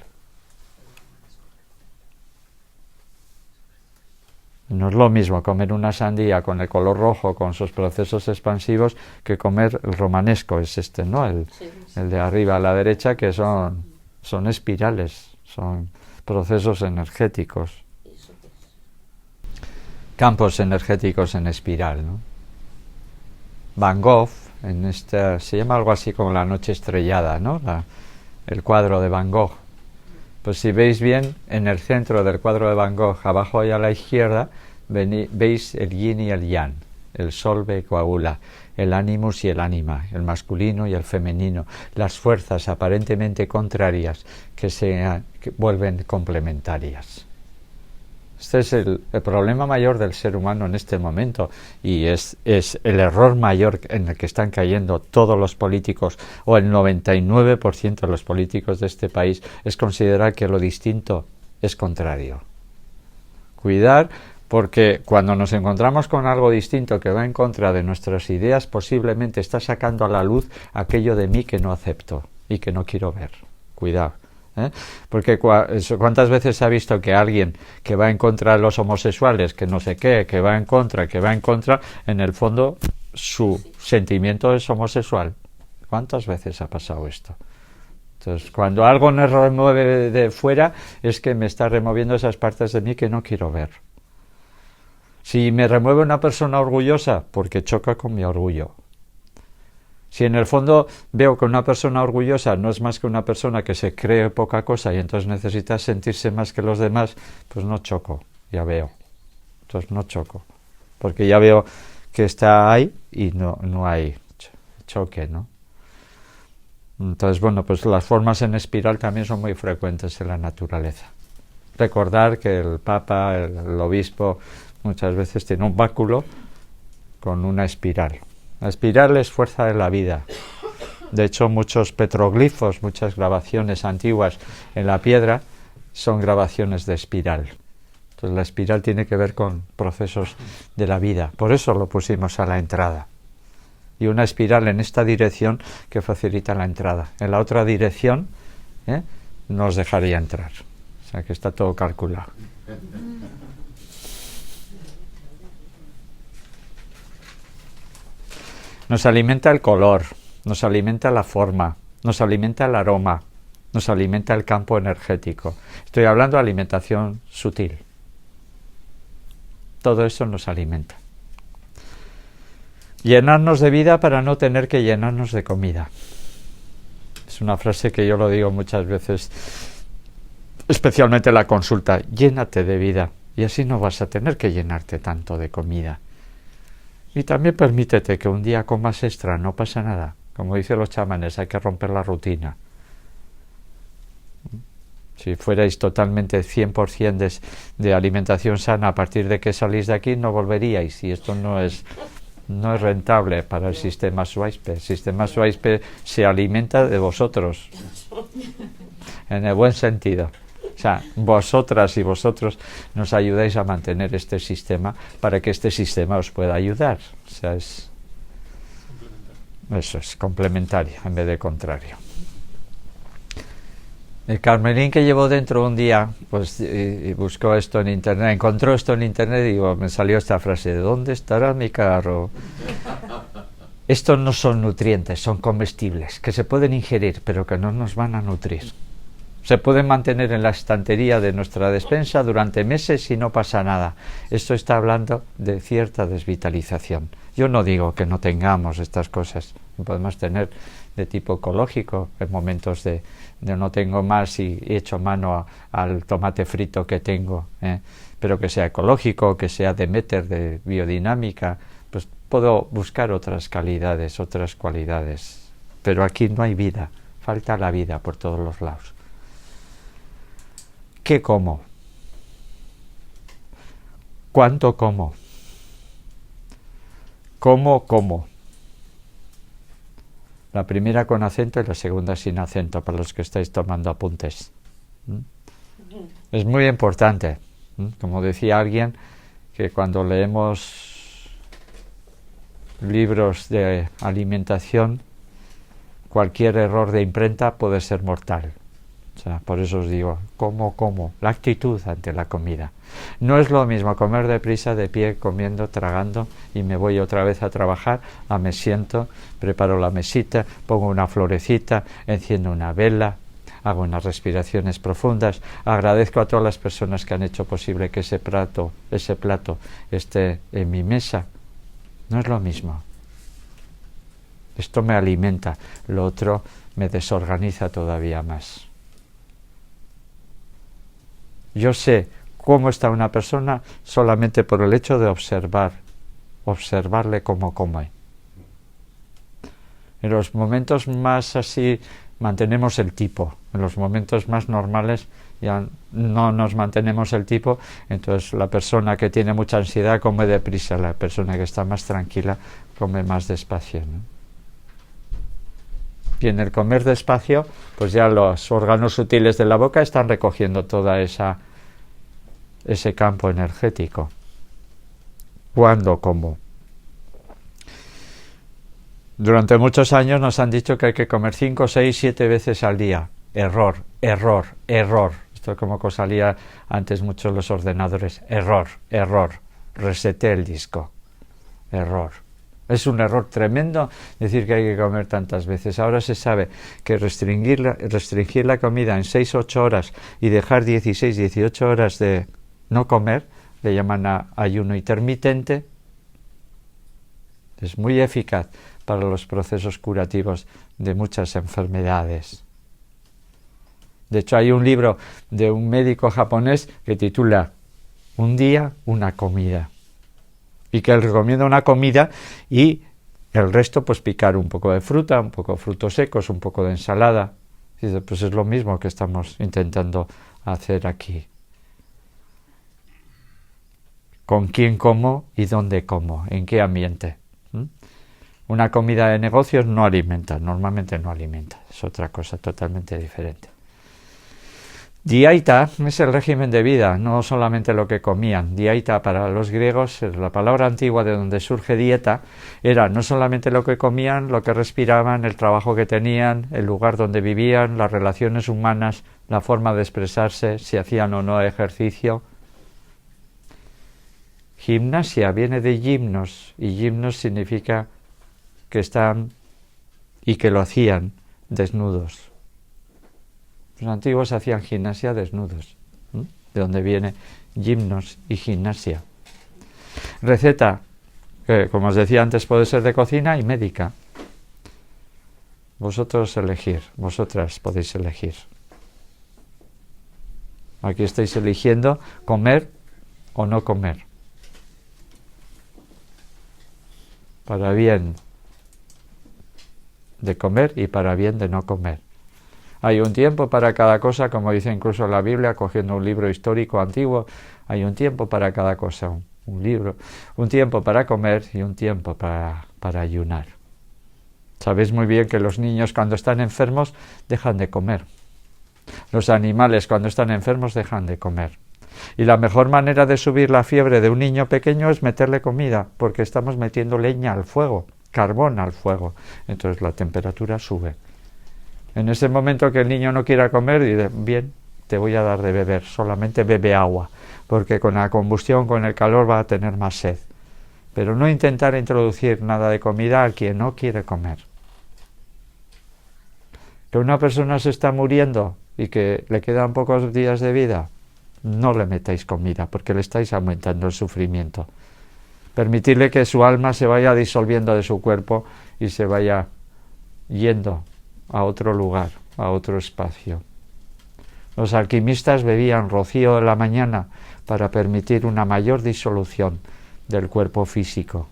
No es lo mismo comer una sandía con el color rojo, con sus procesos expansivos, que comer el romanesco, es este, ¿no? El de arriba a la derecha, que son espirales, son procesos energéticos. Campos energéticos en espiral, ¿no? Van Gogh, se llama algo así como La noche estrellada, ¿no? El cuadro de Van Gogh. Pues si veis bien, en el centro del cuadro de Van Gogh, abajo y a la izquierda, veis el yin y el yang. El sol coagula, el animus y el ánima, el masculino y el femenino, las fuerzas aparentemente contrarias que vuelven complementarias. Este es el problema mayor del ser humano en este momento, y es el error mayor en el que están cayendo todos los políticos, o el 99% de los políticos de este país, es considerar que lo distinto es contrario. Cuidar, porque cuando nos encontramos con algo distinto que va en contra de nuestras ideas, posiblemente está sacando a la luz aquello de mí que no acepto y que no quiero ver. Cuidado. Porque cuántas veces se ha visto que alguien que va en contra de los homosexuales, que no sé qué, que va en contra, en el fondo su sentimiento es homosexual. ¿Cuántas veces ha pasado esto? Entonces, cuando algo me remueve de fuera, es que me está removiendo esas partes de mí que no quiero ver. Si me remueve una persona orgullosa, porque choca con mi orgullo. Si en el fondo veo que una persona orgullosa no es más que una persona que se cree poca cosa y entonces necesita sentirse más que los demás, pues no choco, ya veo. Entonces no choco, porque ya veo que está ahí y no hay choque, ¿no? Entonces, bueno, pues las formas en espiral también son muy frecuentes en la naturaleza. Recordar que el Papa, el Obispo, muchas veces tiene un báculo con una espiral. La espiral es fuerza de la vida. De hecho, muchos petroglifos, muchas grabaciones antiguas en la piedra son grabaciones de espiral. Entonces la espiral tiene que ver con procesos de la vida. Por eso lo pusimos a la entrada. Y una espiral en esta dirección que facilita la entrada. En la otra dirección no os dejaría entrar. O sea que está todo calculado. Nos alimenta el color, nos alimenta la forma, nos alimenta el aroma, nos alimenta el campo energético. Estoy hablando de alimentación sutil. Todo eso nos alimenta. Llenarnos de vida para no tener que llenarnos de comida. Es una frase que yo lo digo muchas veces, especialmente en la consulta. Llénate de vida y así no vas a tener que llenarte tanto de comida. Y también permítete que un día comas extra, no pasa nada. Como dicen los chamanes, hay que romper la rutina. Si fuerais totalmente 100% de alimentación sana, a partir de que salís de aquí no volveríais. Y esto no es rentable para el sistema Swaispe. El sistema Swaispe se alimenta de vosotros, en el buen sentido. O sea, vosotras y vosotros nos ayudáis a mantener este sistema para que este sistema os pueda ayudar. O sea, eso es complementario en vez de contrario. El Carmelín que llevó dentro un día, pues y buscó esto en internet, encontró esto en internet y digo, me salió esta frase: ¿dónde estará mi carro? Estos no son nutrientes, son comestibles, que se pueden ingerir, pero que no nos van a nutrir. Se pueden mantener en la estantería de nuestra despensa durante meses y no pasa nada. Esto está hablando de cierta desvitalización. Yo no digo que no tengamos estas cosas, podemos tener de tipo ecológico en momentos de no tengo más y echo mano al tomate frito que tengo, pero que sea ecológico, que sea Demeter, de biodinámica, pues puedo buscar otras calidades, otras cualidades. Pero aquí no hay vida, falta la vida por todos los lados. ¿Qué como? ¿Cuánto como? ¿Cómo como? La primera con acento y la segunda sin acento, para los que estáis tomando apuntes. Es muy importante. Como decía alguien, que cuando leemos libros de alimentación, cualquier error de imprenta puede ser mortal. O sea, por eso os digo, como, la actitud ante la comida. No es lo mismo comer deprisa, de pie, comiendo, tragando, y me voy otra vez a trabajar, me siento, preparo la mesita, pongo una florecita, enciendo una vela, hago unas respiraciones profundas, agradezco a todas las personas que han hecho posible que ese plato esté en mi mesa. No es lo mismo. Esto me alimenta, lo otro me desorganiza todavía más. Yo sé cómo está una persona solamente por el hecho de observarle cómo come. En los momentos más así mantenemos el tipo, en los momentos más normales ya no nos mantenemos el tipo, entonces la persona que tiene mucha ansiedad come deprisa, la persona que está más tranquila come más despacio, ¿no? Y en el comer despacio, pues ya los órganos sutiles de la boca están recogiendo toda ese campo energético. ¿Cuándo como? Durante muchos años nos han dicho que hay que comer 5, 6, 7 veces al día. Error. Esto es como salía antes mucho en los ordenadores. Error. Reseté el disco. Error. Es un error tremendo decir que hay que comer tantas veces. Ahora se sabe que restringir la comida en 6-8 horas y dejar 16-18 horas de no comer, le llaman ayuno intermitente, es muy eficaz para los procesos curativos de muchas enfermedades. De hecho, hay un libro de un médico japonés que titula Un día, una comida. Y que él recomienda una comida y el resto pues picar un poco de fruta, un poco de frutos secos, un poco de ensalada. Y dice, pues es lo mismo que estamos intentando hacer aquí. ¿Con quién como y dónde como? ¿En qué ambiente? Una comida de negocios no alimenta, normalmente no alimenta. Es otra cosa totalmente diferente. Diaita es el régimen de vida, no solamente lo que comían. Diaita para los griegos, la palabra antigua de donde surge dieta, era no solamente lo que comían, lo que respiraban, el trabajo que tenían, el lugar donde vivían, las relaciones humanas, la forma de expresarse, si hacían o no ejercicio. Gimnasia viene de gimnos, y gimnos significa que están y que lo hacían desnudos. Los antiguos hacían gimnasia desnudos, de donde viene gimnos y gimnasia. Receta, que como os decía antes puede ser de cocina y médica. Vosotros elegir, vosotras podéis elegir. Aquí estáis eligiendo comer o no comer. Para bien de comer y para bien de no comer. Hay un tiempo para cada cosa, como dice incluso la Biblia, cogiendo un libro histórico antiguo, hay un tiempo para cada cosa, un libro, un tiempo para comer y un tiempo para ayunar. Sabéis muy bien que los niños cuando están enfermos dejan de comer. Los animales cuando están enfermos dejan de comer. Y la mejor manera de subir la fiebre de un niño pequeño es meterle comida, porque estamos metiendo leña al fuego, carbón al fuego. Entonces la temperatura sube. En ese momento que el niño no quiera comer, dice, bien, te voy a dar de beber, solamente bebe agua, porque con la combustión, con el calor va a tener más sed. Pero no intentar introducir nada de comida a quien no quiere comer. Que una persona se está muriendo y que le quedan pocos días de vida, no le metáis comida, porque le estáis aumentando el sufrimiento. Permitirle que su alma se vaya disolviendo de su cuerpo y se vaya yendo a otro lugar, a otro espacio. Los alquimistas bebían rocío de la mañana para permitir una mayor disolución del cuerpo físico.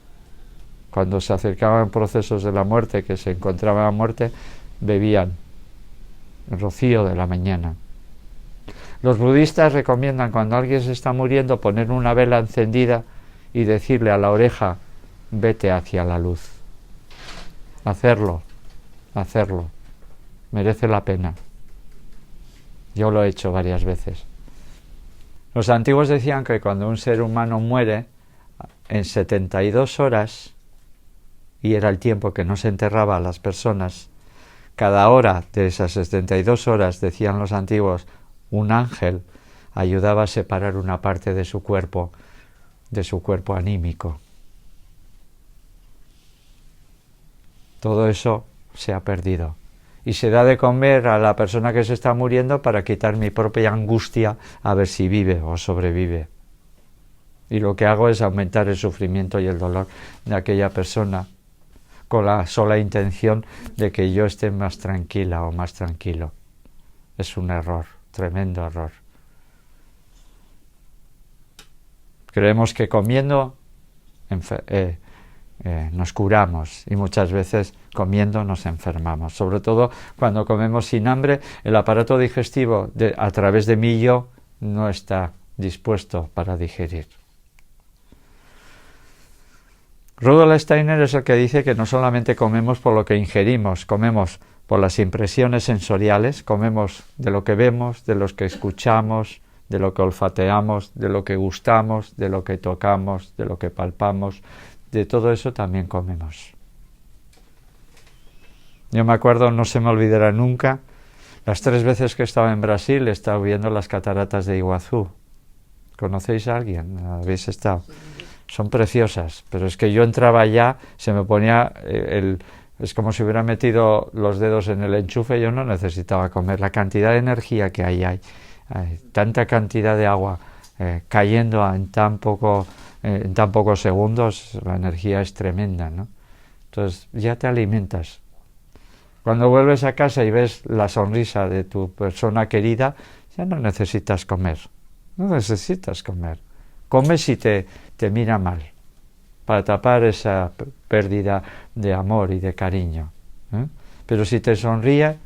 Cuando se acercaban procesos de la muerte, que se encontraban a muerte, bebían rocío de la mañana. Los budistas recomiendan cuando alguien se está muriendo poner una vela encendida y decirle a la oreja, vete hacia la luz. Hacerlo. Merece la pena. Yo lo he hecho varias veces. Los antiguos decían que cuando un ser humano muere, en 72 horas, y era el tiempo que no se enterraba a las personas, cada hora de esas 72 horas, decían los antiguos, un ángel ayudaba a separar una parte de su cuerpo anímico. Todo eso se ha perdido. Y se da de comer a la persona que se está muriendo para quitar mi propia angustia a ver si vive o sobrevive. Y lo que hago es aumentar el sufrimiento y el dolor de aquella persona con la sola intención de que yo esté más tranquila o más tranquilo. Es un error, tremendo error. Creemos que comiendo nos curamos y muchas veces comiendo nos enfermamos. Sobre todo cuando comemos sin hambre, el aparato digestivo a través de mi yo no está dispuesto para digerir. Rudolf Steiner es el que dice que no solamente comemos por lo que ingerimos, comemos por las impresiones sensoriales, comemos de lo que vemos, de lo que escuchamos, de lo que olfateamos, de lo que gustamos, de lo que tocamos, de lo que palpamos, de todo eso también comemos. Yo me acuerdo, no se me olvidará nunca, las 3 veces que estaba en Brasil he estado viendo las cataratas de Iguazú. ¿Conocéis a alguien? ¿Habéis estado? Son preciosas, pero es que yo entraba allá, se me ponía es como si hubiera metido los dedos en el enchufe, yo no necesitaba comer. La cantidad de energía que hay tanta cantidad de agua cayendo en tan pocos segundos, la energía es tremenda, ¿no? Entonces ya te alimentas. Cuando vuelves a casa y ves la sonrisa de tu persona querida, ya no necesitas comer. No necesitas comer. Comes si te mira mal, para tapar esa pérdida de amor y de cariño. Pero si te sonríe,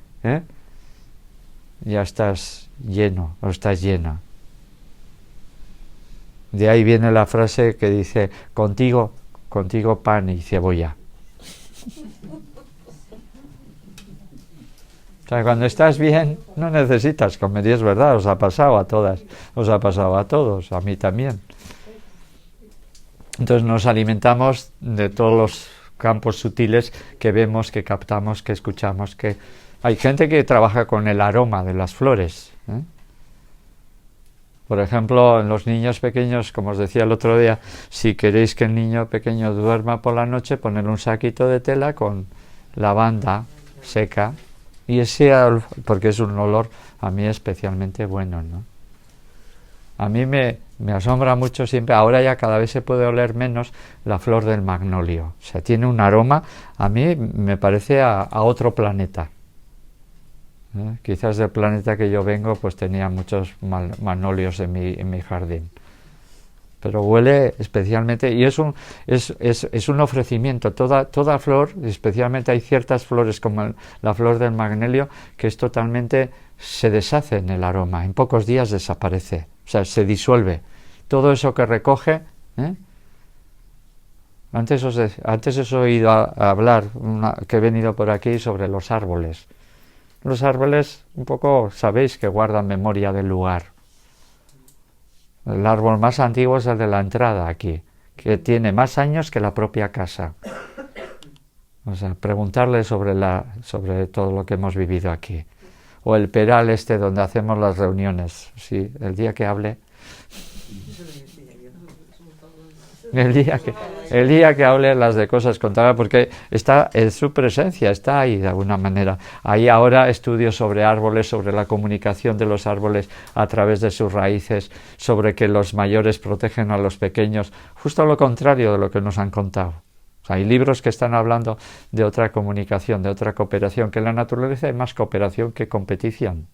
ya estás lleno o estás llena. De ahí viene la frase que dice, contigo pan y cebolla. O sea, cuando estás bien, no necesitas comer, y es verdad, os ha pasado a todas, os ha pasado a todos, a mí también. Entonces nos alimentamos de todos los campos sutiles que vemos, que captamos, que escuchamos, que hay gente que trabaja con el aroma de las flores. Por ejemplo, en los niños pequeños, como os decía el otro día, si queréis que el niño pequeño duerma por la noche, ponle un saquito de tela con lavanda seca, y ese, porque es un olor a mí especialmente bueno, ¿no? A mí me asombra mucho siempre, ahora ya cada vez se puede oler menos la flor del magnolio. O sea, tiene un aroma, a mí me parece a otro planeta. Quizás del planeta que yo vengo, pues tenía muchos magnolios en mi jardín. Pero huele especialmente, y es un ofrecimiento. Toda flor, especialmente hay ciertas flores como la flor del magnolio, que es totalmente, se deshace en el aroma, en pocos días desaparece, o sea, se disuelve. Todo eso que recoge, antes os he oído hablar, que he venido por aquí, sobre los árboles. Los árboles, un poco, sabéis que guardan memoria del lugar. El árbol más antiguo es el de la entrada aquí, que tiene más años que la propia casa. O sea, preguntarle sobre todo lo que hemos vivido aquí. O el peral donde hacemos las reuniones. Sí, el día que hable. El día que hable las de cosas contadas, porque está en su presencia, está ahí de alguna manera. Hay ahora estudios sobre árboles, sobre la comunicación de los árboles a través de sus raíces, sobre que los mayores protegen a los pequeños, justo lo contrario de lo que nos han contado. O sea, hay libros que están hablando de otra comunicación, de otra cooperación, que en la naturaleza hay más cooperación que competición.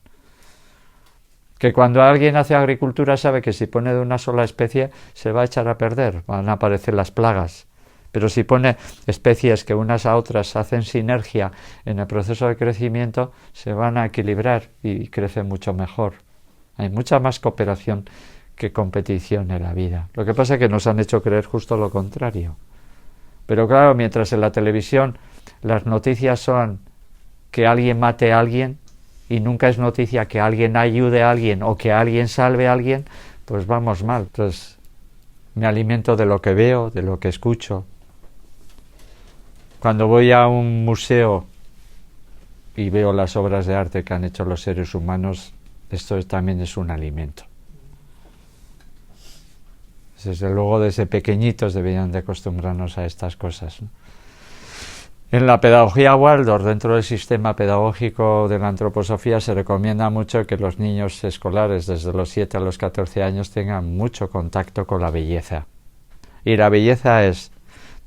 Que cuando alguien hace agricultura sabe que si pone de una sola especie se va a echar a perder, van a aparecer las plagas. Pero si pone especies que unas a otras hacen sinergia en el proceso de crecimiento, se van a equilibrar y crecen mucho mejor. Hay mucha más cooperación que competición en la vida. Lo que pasa es que nos han hecho creer justo lo contrario. Pero claro, mientras en la televisión las noticias son que alguien mate a alguien, y nunca es noticia que alguien ayude a alguien o que alguien salve a alguien, pues vamos mal. Entonces me alimento de lo que veo, de lo que escucho. Cuando voy a un museo y veo las obras de arte que han hecho los seres humanos, esto también es un alimento. Desde luego, desde pequeñitos deberían de acostumbrarnos a estas cosas, ¿no? En la pedagogía Waldorf, dentro del sistema pedagógico de la antroposofía, se recomienda mucho que los niños escolares desde los 7 a los 14 años tengan mucho contacto con la belleza. Y la belleza es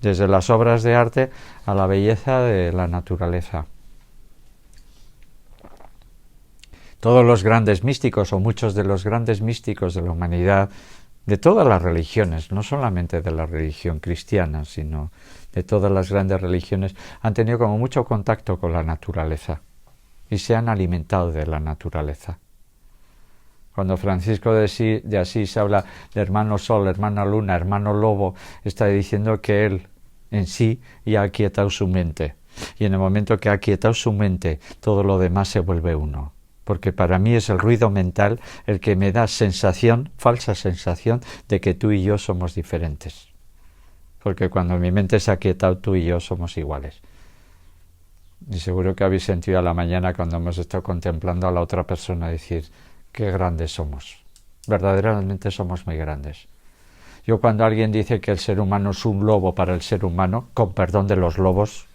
desde las obras de arte a la belleza de la naturaleza. Todos los grandes místicos, o muchos de los grandes místicos de la humanidad, de todas las religiones, no solamente de la religión cristiana, sino de todas las grandes religiones, han tenido como mucho contacto con la naturaleza y se han alimentado de la naturaleza. Cuando Francisco de Asís habla de hermano sol, hermana luna, hermano lobo, está diciendo que él en sí ya ha aquietado su mente, y en el momento que ha aquietado su mente, todo lo demás se vuelve uno. Porque para mí es el ruido mental el que me da sensación, falsa sensación, de que tú y yo somos diferentes. Porque cuando mi mente se ha aquietado, tú y yo somos iguales. Y seguro que habéis sentido a la mañana, cuando hemos estado contemplando a la otra persona, decir, qué grandes somos. Verdaderamente somos muy grandes. Yo, cuando alguien dice que el ser humano es un lobo para el ser humano, con perdón de los lobos,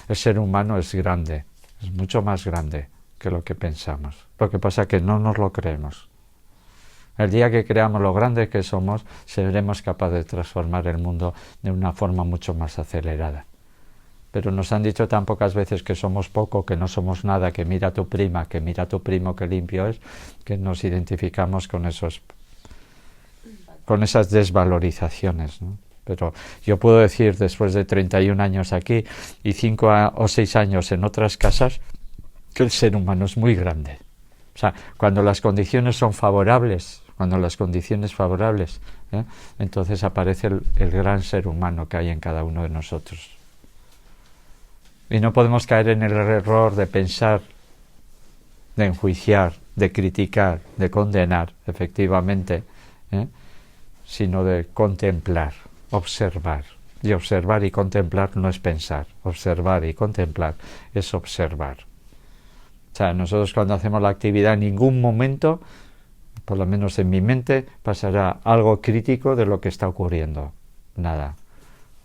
el ser humano es grande, es mucho más grande que lo que pensamos. Lo que pasa es que no nos lo creemos. El día que creamos lo grandes que somos, seremos capaces de transformar el mundo de una forma mucho más acelerada. Pero nos han dicho tan pocas veces que somos poco, que no somos nada, que mira a tu prima, que mira a tu primo, que limpio es, que nos identificamos con esas desvalorizaciones, ¿no? Pero yo puedo decir, después de 31 años aquí y 5 o 6 años en otras casas, que el ser humano es muy grande. O sea, cuando las condiciones son favorables, entonces aparece el gran ser humano que hay en cada uno de nosotros. Y no podemos caer en el error de pensar, de enjuiciar, de criticar, de condenar, efectivamente, sino de contemplar, observar. Y observar y contemplar no es pensar. Observar y contemplar es observar. O sea, nosotros cuando hacemos la actividad en ningún momento, por lo menos en mi mente, pasará algo crítico de lo que está ocurriendo. Nada.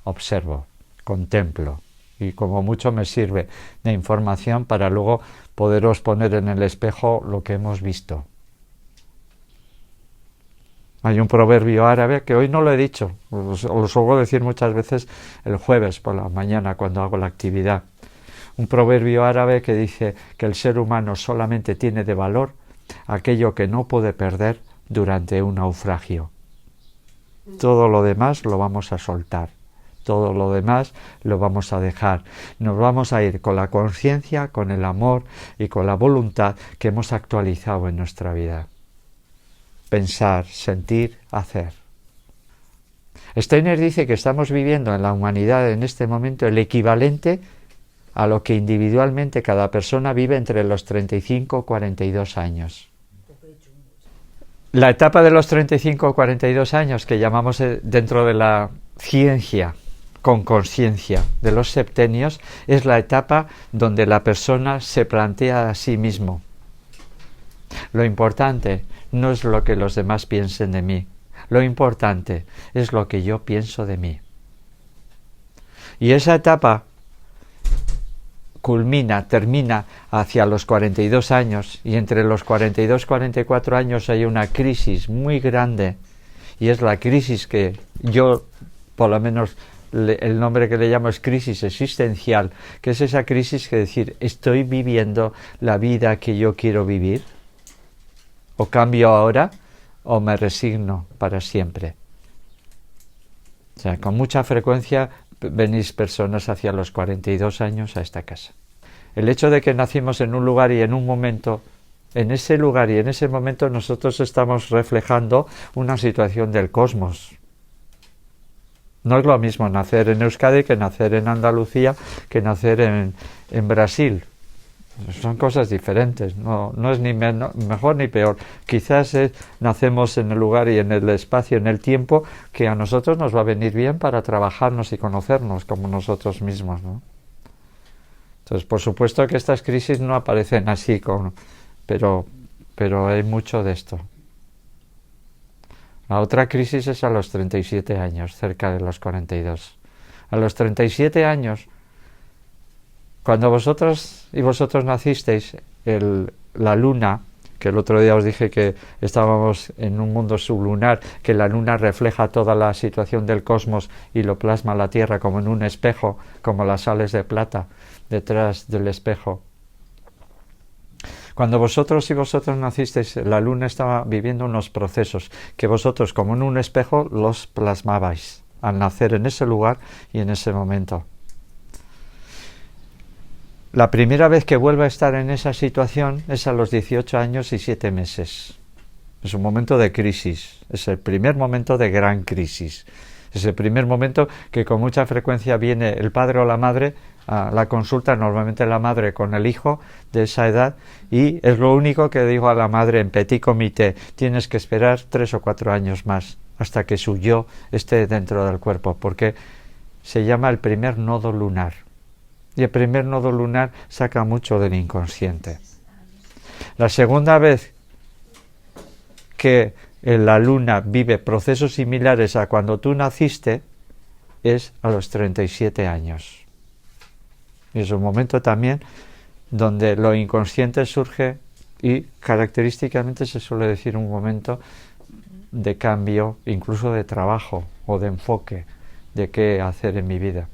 Observo, contemplo. Y como mucho me sirve de información para luego poderos poner en el espejo lo que hemos visto. Hay un proverbio árabe que hoy no lo he dicho, lo suelo decir muchas veces el jueves por la mañana cuando hago la actividad. Un proverbio árabe que dice que el ser humano solamente tiene de valor aquello que no puede perder durante un naufragio. Todo lo demás lo vamos a soltar, todo lo demás lo vamos a dejar. Nos vamos a ir con la conciencia, con el amor y con la voluntad que hemos actualizado en nuestra vida. Pensar, sentir, hacer. Steiner dice que estamos viviendo en la humanidad en este momento el equivalente a lo que individualmente cada persona vive entre los 35 y 42 años. La etapa de los 35 o 42 años que llamamos dentro de la ciencia con conciencia de los septenios es la etapa donde la persona se plantea a sí mismo. Lo importante no es lo que los demás piensen de mí, lo importante es lo que yo pienso de mí. Y esa etapa termina hacia los 42 años, y entre los 42 y 44 años hay una crisis muy grande, y es la crisis que yo, por lo menos el nombre que le llamo es crisis existencial, que es esa crisis que decir, ¿estoy viviendo la vida que yo quiero vivir? ¿O cambio ahora o me resigno para siempre? O sea, con mucha frecuencia venís personas hacia los 42 años a esta casa. El hecho de que nacimos en un lugar y en un momento, en ese lugar y en ese momento nosotros estamos reflejando una situación del cosmos. No es lo mismo nacer en Euskadi que nacer en Andalucía, que nacer en Brasil. Son cosas diferentes, no es ni mejor ni peor. Quizás nacemos en el lugar y en el espacio, en el tiempo, que a nosotros nos va a venir bien para trabajarnos y conocernos como nosotros mismos, ¿no? Entonces, por supuesto que estas crisis no aparecen así, pero hay mucho de esto. La otra crisis es a los 37 años, cerca de los 42. A los 37 años, cuando vosotros nacisteis, la luna, que el otro día os dije que estábamos en un mundo sublunar, que la luna refleja toda la situación del cosmos y lo plasma la Tierra como en un espejo, como las sales de plata detrás del espejo. Cuando vosotros nacisteis, la luna estaba viviendo unos procesos que vosotros, como en un espejo, los plasmabais al nacer en ese lugar y en ese momento. La primera vez que vuelve a estar en esa situación es a los 18 años y 7 meses. Es un momento de crisis, es el primer momento de gran crisis. Es el primer momento que con mucha frecuencia viene el padre o la madre a la consulta, normalmente la madre con el hijo de esa edad, y es lo único que digo a la madre en petit comité: tienes que esperar 3 o 4 años más hasta que su yo esté dentro del cuerpo, porque se llama el primer nodo lunar. Y el primer nodo lunar saca mucho del inconsciente. La segunda vez que la luna vive procesos similares a cuando tú naciste es a los 37 años. Y es un momento también donde lo inconsciente surge y característicamente se suele decir un momento de cambio, incluso de trabajo o de enfoque, de qué hacer en mi vida.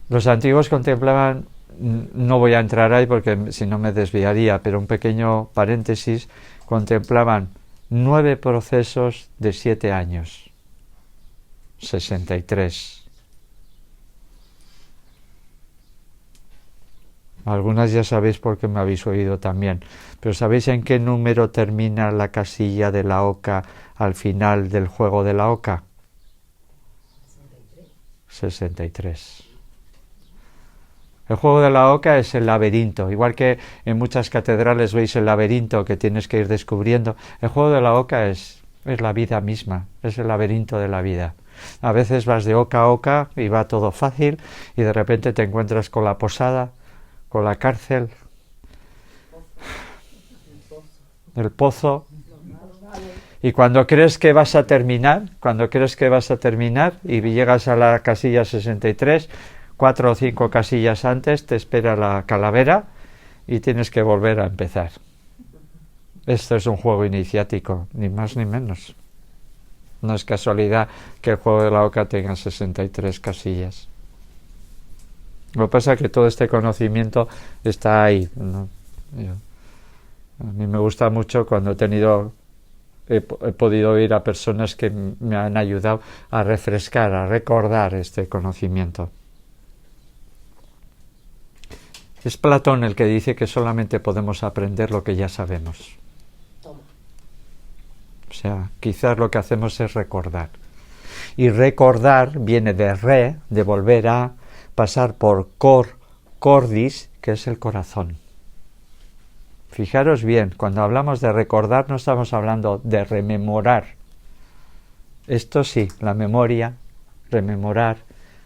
Los antiguos contemplaban, no voy a entrar ahí porque si no me desviaría, pero un pequeño paréntesis, contemplaban 9 procesos de 7 años, 63. Algunas ya sabéis porque me habéis oído también, pero ¿sabéis en qué número termina la casilla de la oca al final del juego de la oca? 63. El juego de la oca es el laberinto, igual que en muchas catedrales veis el laberinto que tienes que ir descubriendo. El juego de la oca es la vida misma, es el laberinto de la vida. A veces vas de oca a oca y va todo fácil y de repente te encuentras con la posada, con la cárcel, el pozo, y cuando crees que vas a terminar y llegas a la casilla 63, 4 o 5 casillas antes te espera la calavera y tienes que volver a empezar. Esto es un juego iniciático, ni más ni menos. No es casualidad que el juego de la oca tenga 63 casillas. Lo que pasa es que todo este conocimiento está ahí, ¿no? A mí me gusta mucho cuando he podido oír a personas que me han ayudado a refrescar, a recordar este conocimiento. Es Platón el que dice que solamente podemos aprender lo que ya sabemos. O sea, quizás lo que hacemos es recordar. Y recordar viene de volver a, pasar por cordis, que es el corazón. Fijaros bien, cuando hablamos de recordar no estamos hablando de rememorar. Esto sí, la memoria, rememorar,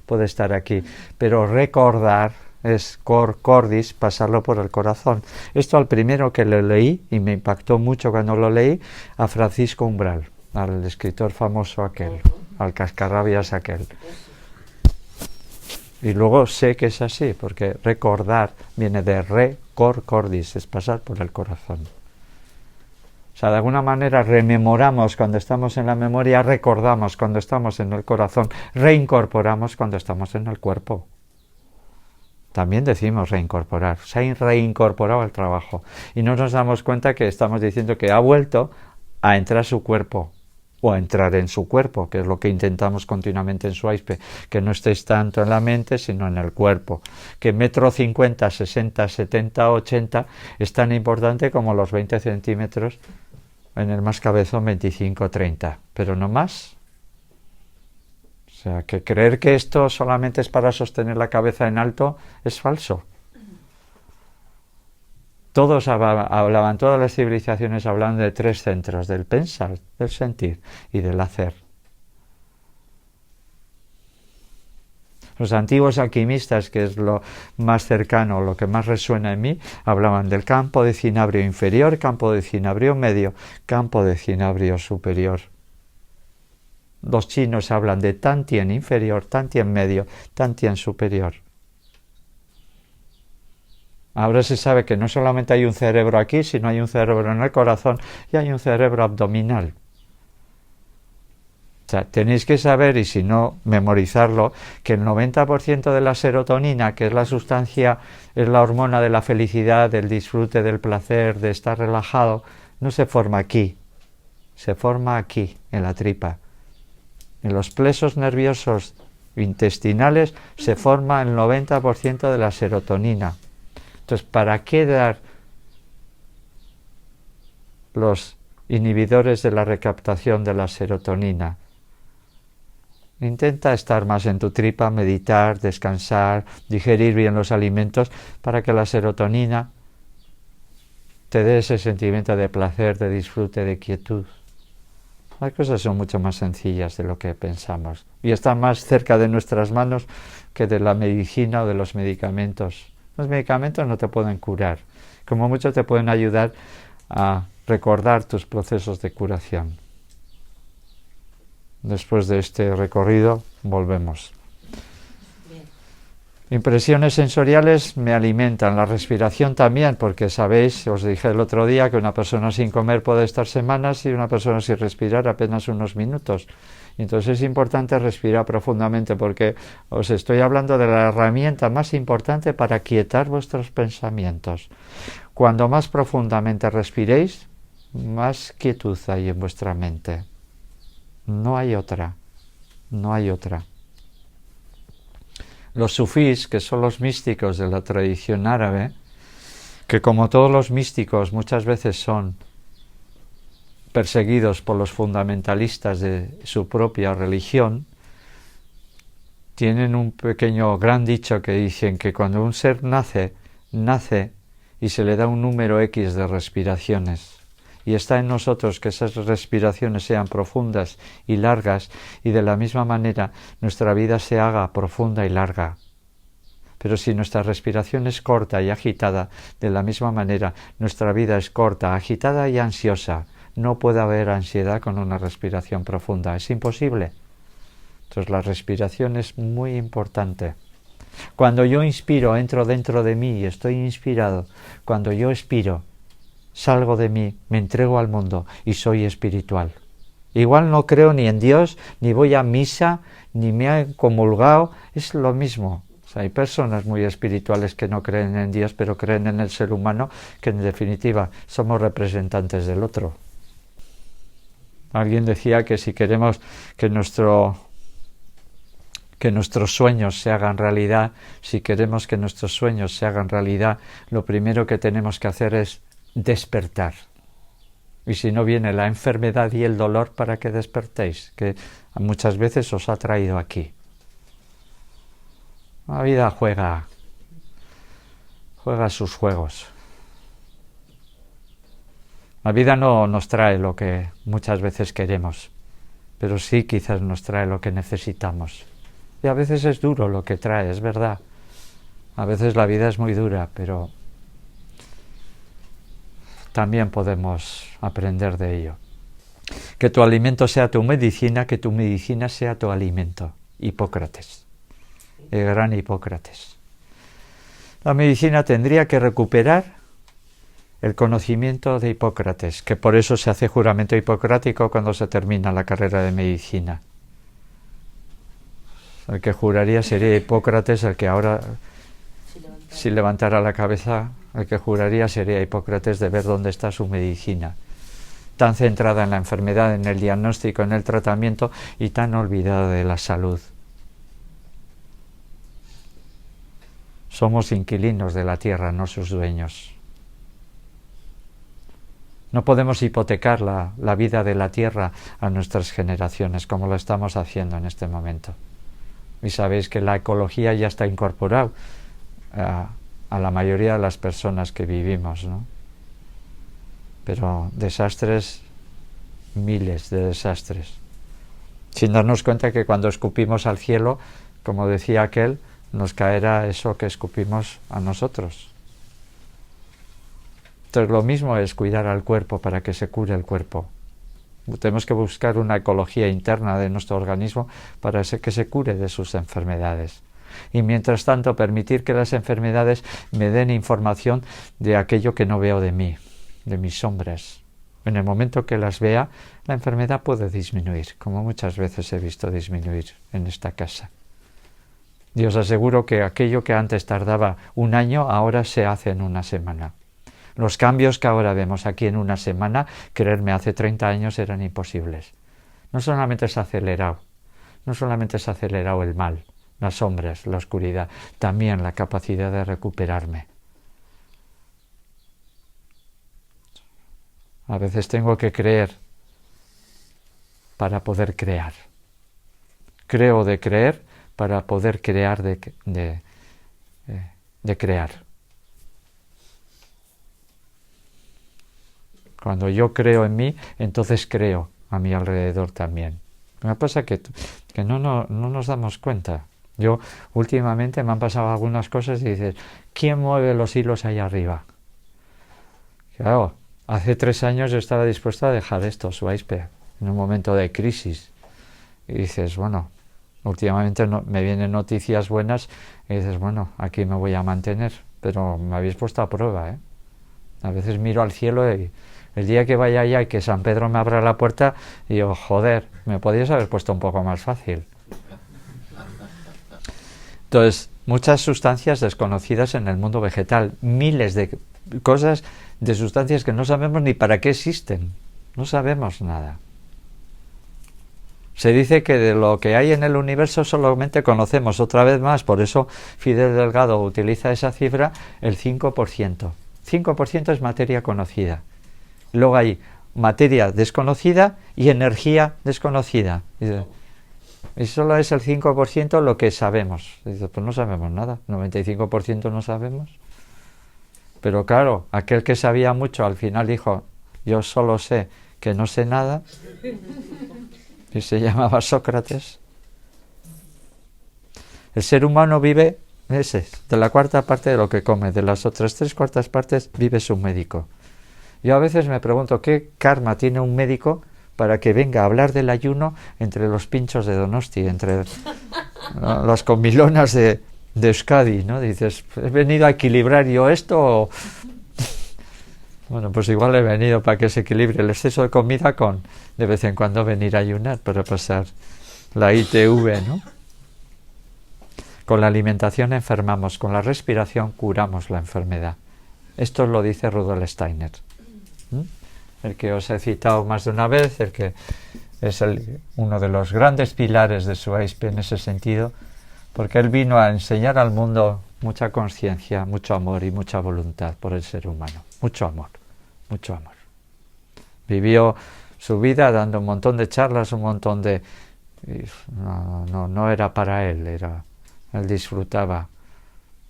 puede estar aquí, pero recordar es cordis, pasarlo por el corazón. Esto al primero que lo leí, y me impactó mucho cuando lo leí, a Francisco Umbral, al escritor famoso aquel, al cascarrabias aquel. Y luego sé que es así, porque recordar viene de cordis, es pasar por el corazón. O sea, de alguna manera rememoramos cuando estamos en la memoria, recordamos cuando estamos en el corazón, reincorporamos cuando estamos en el cuerpo. También decimos reincorporar, se ha reincorporado al trabajo. Y no nos damos cuenta que estamos diciendo que ha vuelto a entrar a su cuerpo, o a entrar en su cuerpo, que es lo que intentamos continuamente en Swaispe, que no estéis tanto en la mente, sino en el cuerpo. Que 1,50 m, 60, 70, 80 es tan importante como los 20 centímetros en el más cabezón 25, 30, pero no más. O sea, que creer que esto solamente es para sostener la cabeza en alto es falso. Todos hablaban, todas las civilizaciones hablaban de 3 centros, del pensar, del sentir y del hacer. Los antiguos alquimistas, que es lo más cercano, lo que más resuena en mí, hablaban del campo de cinabrio inferior, campo de cinabrio medio, campo de cinabrio superior. Los chinos hablan de Tantien inferior, Tantien medio, Tantien superior. Ahora se sabe que no solamente hay un cerebro aquí, sino hay un cerebro en el corazón y hay un cerebro abdominal. O sea, tenéis que saber, y si no, memorizarlo, que el 90% de la serotonina, que es la sustancia, es la hormona de la felicidad, del disfrute, del placer, de estar relajado, no se forma aquí, se forma aquí, en la tripa. En los plexos nerviosos intestinales se forma el 90% de la serotonina. Entonces, ¿para qué dar los inhibidores de la recaptación de la serotonina? Intenta estar más en tu tripa, meditar, descansar, digerir bien los alimentos para que la serotonina te dé ese sentimiento de placer, de disfrute, de quietud. Las cosas son mucho más sencillas de lo que pensamos y están más cerca de nuestras manos que de la medicina o de los medicamentos. Los medicamentos no te pueden curar, como mucho te pueden ayudar a recordar tus procesos de curación. Después de este recorrido, volvemos. Impresiones sensoriales me alimentan, la respiración también, porque sabéis, os dije el otro día que una persona sin comer puede estar semanas y una persona sin respirar apenas unos minutos. Y entonces es importante respirar profundamente porque os estoy hablando de la herramienta más importante para quietar vuestros pensamientos. Cuando más profundamente respiréis, más quietud hay en vuestra mente. No hay otra, no hay otra. Los sufís, que son los místicos de la tradición árabe, que como todos los místicos muchas veces son perseguidos por los fundamentalistas de su propia religión, tienen un pequeño gran dicho que dicen que cuando un ser nace y se le da un número X de respiraciones, y está en nosotros que esas respiraciones sean profundas y largas, y de la misma manera nuestra vida se haga profunda y larga. Pero si nuestra respiración es corta y agitada, de la misma manera nuestra vida es corta, agitada y ansiosa. No puede haber ansiedad con una respiración profunda, es imposible. Entonces la respiración es muy importante. Cuando yo inspiro, entro dentro de mí y estoy inspirado. Cuando yo expiro, salgo de mí, me entrego al mundo y soy espiritual. Igual no creo ni en Dios, ni voy a misa, ni me he comulgado, es lo mismo. O sea, hay personas muy espirituales que no creen en Dios, pero creen en el ser humano, que en definitiva somos representantes del otro. Alguien decía que si queremos que nuestros sueños se hagan realidad, si queremos que nuestros sueños se hagan realidad, lo primero que tenemos que hacer es despertar. Y si no viene la enfermedad y el dolor para que despertéis, que muchas veces os ha traído aquí. La vida juega sus juegos. La vida no nos trae lo que muchas veces queremos, pero sí quizás nos trae lo que necesitamos. Y a veces es duro lo que trae, es verdad. A veces la vida es muy dura, pero también podemos aprender de ello. Que tu alimento sea tu medicina, que tu medicina sea tu alimento. Hipócrates, el gran Hipócrates. La medicina tendría que recuperar el conocimiento de Hipócrates, que por eso se hace juramento hipocrático cuando se termina la carrera de medicina. El que juraría sería Hipócrates, el que ahora, si levantara la cabeza, el que juraría sería Hipócrates de ver dónde está su medicina, tan centrada en la enfermedad, en el diagnóstico, en el tratamiento y tan olvidada de la salud. Somos inquilinos de la tierra, no sus dueños. No podemos hipotecar la vida de la tierra a nuestras generaciones, como lo estamos haciendo en este momento. Y sabéis que la ecología ya está incorporada a la mayoría de las personas que vivimos, ¿no? Pero desastres, miles de desastres. Sin darnos cuenta que cuando escupimos al cielo, como decía aquel, nos caerá eso que escupimos a nosotros. Entonces lo mismo es cuidar al cuerpo para que se cure el cuerpo. Tenemos que buscar una ecología interna de nuestro organismo para que se cure de sus enfermedades. Y mientras tanto permitir que las enfermedades me den información de aquello que no veo de mí, de mis sombras. En el momento que las vea, la enfermedad puede disminuir, como muchas veces he visto disminuir en esta casa. Y os aseguro que aquello que antes tardaba un año, ahora se hace en una semana. Los cambios que ahora vemos aquí en una semana, creedme, hace 30 años eran imposibles. No solamente se ha acelerado el mal, las sombras, la oscuridad, también la capacidad de recuperarme. A veces tengo que creer para poder crear. Creo de creer para poder crear de crear. Cuando yo creo en mí, entonces creo a mi alrededor también. Lo que pasa es que no nos damos cuenta. Yo últimamente me han pasado algunas cosas y dices, ¿quién mueve los hilos ahí arriba? Claro, hace 3 años yo estaba dispuesto a dejar esto, Swipe, en un momento de crisis. Y dices, bueno, Últimamente me vienen noticias buenas y dices, bueno, aquí me voy a mantener, pero me habéis puesto a prueba, ¿eh? A veces miro al cielo y el día que vaya allá y que San Pedro me abra la puerta, digo, joder, me podías haber puesto un poco más fácil. Entonces, muchas sustancias desconocidas en el mundo vegetal, miles de cosas, de sustancias que no sabemos ni para qué existen, no sabemos nada. Se dice que de lo que hay en el universo solamente conocemos, otra vez más, por eso Fidel Delgado utiliza esa cifra, el 5%. 5% es materia conocida. Luego hay materia desconocida y energía desconocida. Y solo es el 5% lo que sabemos. Dice, pues no sabemos nada, 95% no sabemos. Pero claro, aquel que sabía mucho al final dijo, yo solo sé que no sé nada, y se llamaba Sócrates. El ser humano vive de la cuarta parte de lo que come, de las otras 3/4 partes vive su médico. Yo a veces me pregunto qué karma tiene un médico para que venga a hablar del ayuno entre los pinchos de Donosti, entre las comilonas de Euskadi, ¿no? Dices, ¿he venido a equilibrar yo esto o...? Bueno, pues igual he venido para que se equilibre el exceso de comida con de vez en cuando venir a ayunar para pasar la ITV, ¿no? Con la alimentación enfermamos, con la respiración curamos la enfermedad. Esto lo dice Rudolf Steiner, el que os he citado más de una vez, el que es uno de los grandes pilares de su AISP en ese sentido, porque él vino a enseñar al mundo mucha conciencia, mucho amor y mucha voluntad por el ser humano. Mucho amor, mucho amor. Vivió su vida dando un montón de charlas, un montón de... No era para él, él disfrutaba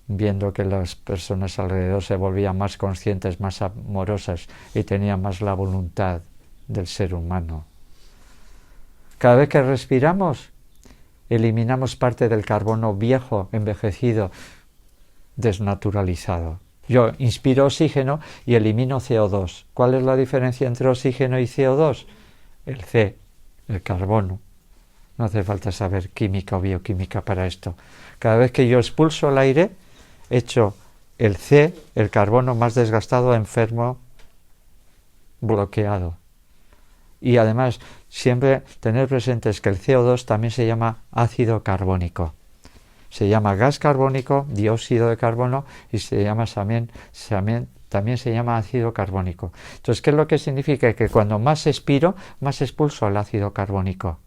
viendo que las personas alrededor se volvían más conscientes, más amorosas y tenían más la voluntad del ser humano. Cada vez que respiramos, eliminamos parte del carbono viejo, envejecido, desnaturalizado. Yo inspiro oxígeno y elimino CO2. ¿Cuál es la diferencia entre oxígeno y CO2? El C, el carbono. No hace falta saber química o bioquímica para esto. Cada vez que yo expulso el aire, echo el C, el carbono más desgastado, enfermo, bloqueado. Y además, siempre tener presentes que el CO2 también se llama ácido carbónico. Se llama gas carbónico, dióxido de carbono, y también se llama ácido carbónico. Entonces, ¿qué es lo que significa? Que cuando más expiro, más expulso el ácido carbónico.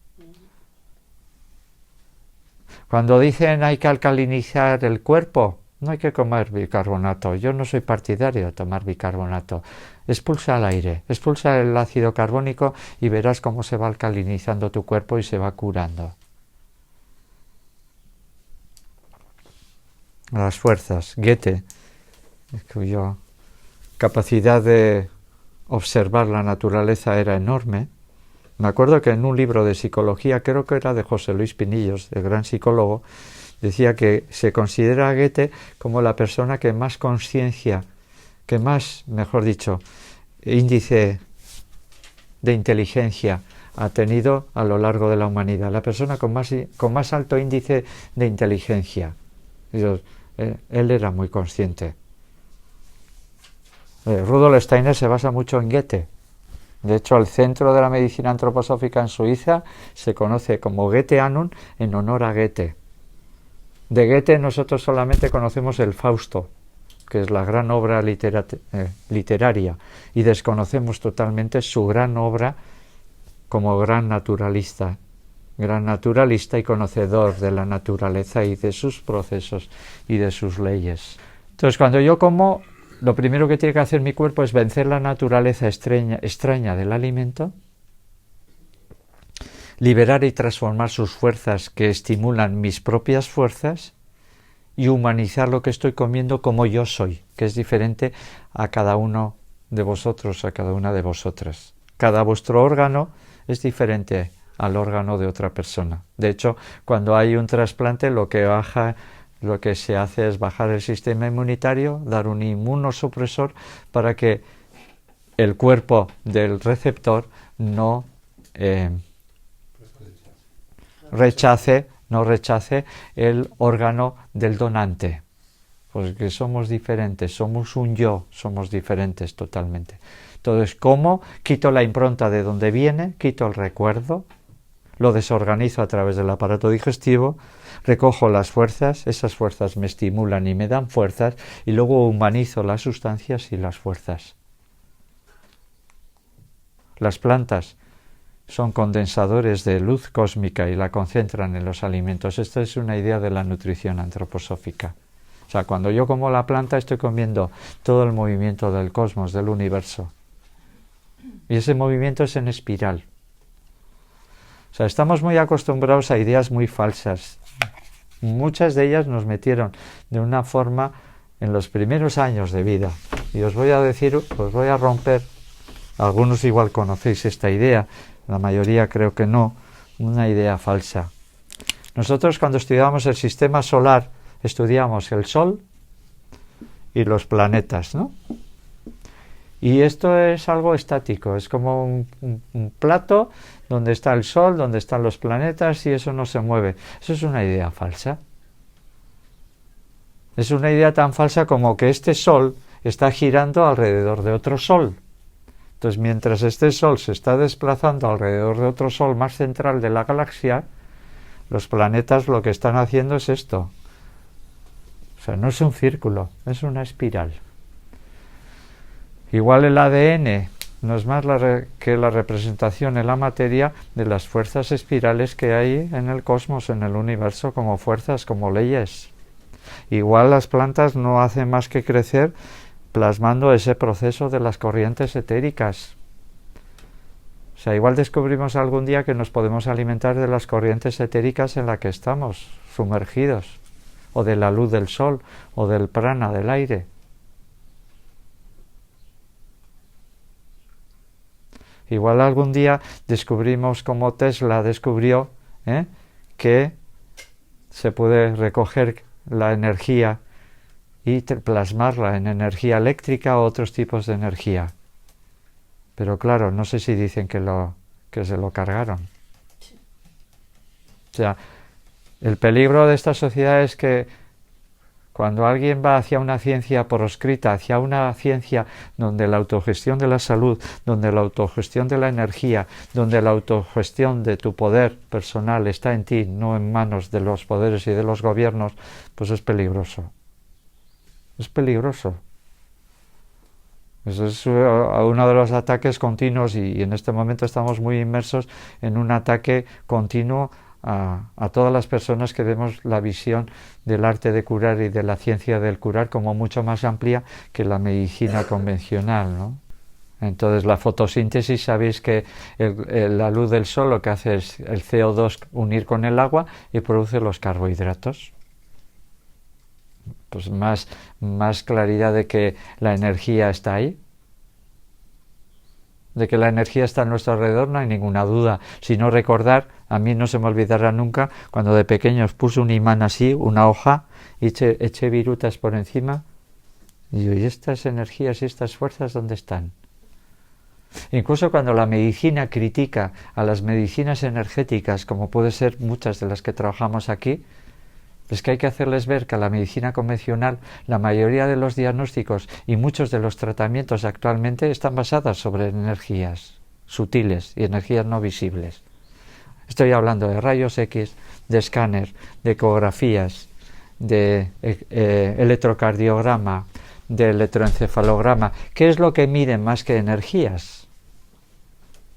Cuando dicen hay que alcalinizar el cuerpo, no hay que comer bicarbonato. Yo no soy partidario de tomar bicarbonato. Expulsa el aire, expulsa el ácido carbónico y verás cómo se va alcalinizando tu cuerpo y se va curando. Las fuerzas. Goethe, cuya capacidad de observar la naturaleza era enorme. Me acuerdo que en un libro de psicología, creo que era de José Luis Pinillos, el gran psicólogo, decía que se considera a Goethe como la persona que más conciencia, que más, mejor dicho, índice de inteligencia ha tenido a lo largo de la humanidad, la persona con más alto índice de inteligencia. Él era muy consciente. Rudolf Steiner se basa mucho en Goethe. De hecho, el centro de la medicina antroposófica en Suiza se conoce como Goetheanum en honor a Goethe. De Goethe nosotros solamente conocemos el Fausto, que es la gran obra literaria, y desconocemos totalmente su gran obra como gran naturalista y conocedor de la naturaleza y de sus procesos y de sus leyes. Entonces, cuando yo como, lo primero que tiene que hacer mi cuerpo es vencer la naturaleza extraña del alimento, liberar y transformar sus fuerzas que estimulan mis propias fuerzas y humanizar lo que estoy comiendo como yo soy, que es diferente a cada uno de vosotros, a cada una de vosotras. Cada vuestro órgano es diferente al órgano de otra persona. De hecho, cuando hay un trasplante, lo que se hace es bajar el sistema inmunitario, dar un inmunosupresor para que el cuerpo del receptor no rechace no rechace el órgano del donante, porque somos diferentes, somos un yo, somos diferentes totalmente. Entonces, ¿cómo quito la impronta de donde viene? Quito el recuerdo, lo desorganizo a través del aparato digestivo, recojo las fuerzas, esas fuerzas me estimulan y me dan fuerzas, y luego humanizo las sustancias y las fuerzas. Las plantas son condensadores de luz cósmica y la concentran en los alimentos. Esta es una idea de la nutrición antroposófica. O sea, cuando yo como la planta estoy comiendo todo el movimiento del cosmos, del universo. Y ese movimiento es en espiral. O sea, estamos muy acostumbrados a ideas muy falsas. Muchas de ellas nos metieron de una forma en los primeros años de vida. Y os voy a decir, os voy a romper, algunos igual conocéis esta idea, la mayoría creo que no, una idea falsa. Nosotros cuando estudiábamos el sistema solar, estudiamos el Sol y los planetas, ¿no? Y esto es algo estático, es como un plato donde está el Sol, donde están los planetas y eso no se mueve. Eso es una idea falsa. Es una idea tan falsa como que este Sol está girando alrededor de otro Sol. Entonces, mientras este Sol se está desplazando alrededor de otro Sol más central de la galaxia, los planetas lo que están haciendo es esto. O sea, no es un círculo, es una espiral. Igual el ADN no es más que la representación en la materia de las fuerzas espirales que hay en el cosmos, en el universo, como fuerzas, como leyes. Igual las plantas no hacen más que crecer plasmando ese proceso de las corrientes etéricas. O sea, igual descubrimos algún día que nos podemos alimentar de las corrientes etéricas en las que estamos sumergidos, o de la luz del sol, o del prana, del aire. Igual algún día descubrimos, como Tesla descubrió, que se puede recoger la energía y plasmarla en energía eléctrica o otros tipos de energía. Pero claro, no sé si dicen que se lo cargaron. O sea, el peligro de esta sociedad es que cuando alguien va hacia una ciencia proscrita, hacia una ciencia donde la autogestión de la salud, donde la autogestión de la energía, donde la autogestión de tu poder personal está en ti, no en manos de los poderes y de los gobiernos, pues es peligroso. Es peligroso. Eso es uno de los ataques continuos y en este momento estamos muy inmersos en un ataque continuo a todas las personas que vemos la visión del arte de curar y de la ciencia del curar como mucho más amplia que la medicina convencional, ¿no? Entonces la fotosíntesis, sabéis que la luz del sol lo que hace es el CO2 unir con el agua y produce los carbohidratos. Pues más claridad de que la energía está ahí. De que la energía está a nuestro alrededor no hay ninguna duda, sino recordar, a mí no se me olvidará nunca, cuando de pequeños puse un imán así, una hoja, y eché virutas por encima, y digo, ¿y estas energías y estas fuerzas dónde están? Incluso cuando la medicina critica a las medicinas energéticas, como puede ser muchas de las que trabajamos aquí, es que hay que hacerles ver que a la medicina convencional la mayoría de los diagnósticos y muchos de los tratamientos actualmente están basados sobre energías sutiles y energías no visibles. Estoy hablando de rayos X, de escáner, de ecografías, de electrocardiograma, de electroencefalograma. ¿Qué es lo que miden más que energías?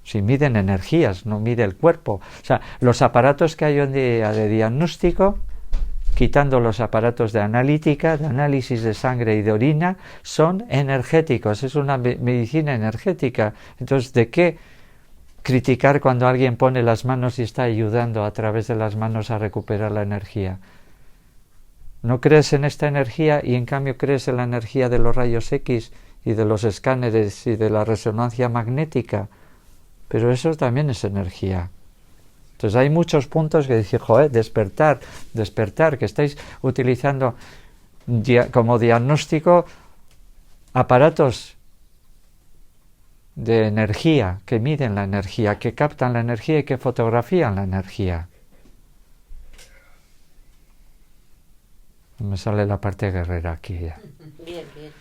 Si miden energías, no mide el cuerpo. O sea, los aparatos que hay hoy en día de diagnóstico, quitando los aparatos de analítica, de análisis de sangre y de orina, son energéticos, es una medicina energética. Entonces, ¿de qué criticar cuando alguien pone las manos y está ayudando a través de las manos a recuperar la energía? No crees en esta energía y en cambio crees en la energía de los rayos X y de los escáneres y de la resonancia magnética, pero eso también es energía. Entonces hay muchos puntos que decir, despertar, que estáis utilizando como diagnóstico aparatos de energía, que miden la energía, que captan la energía y que fotografían la energía. Me sale la parte guerrera aquí ya. Bien, bien.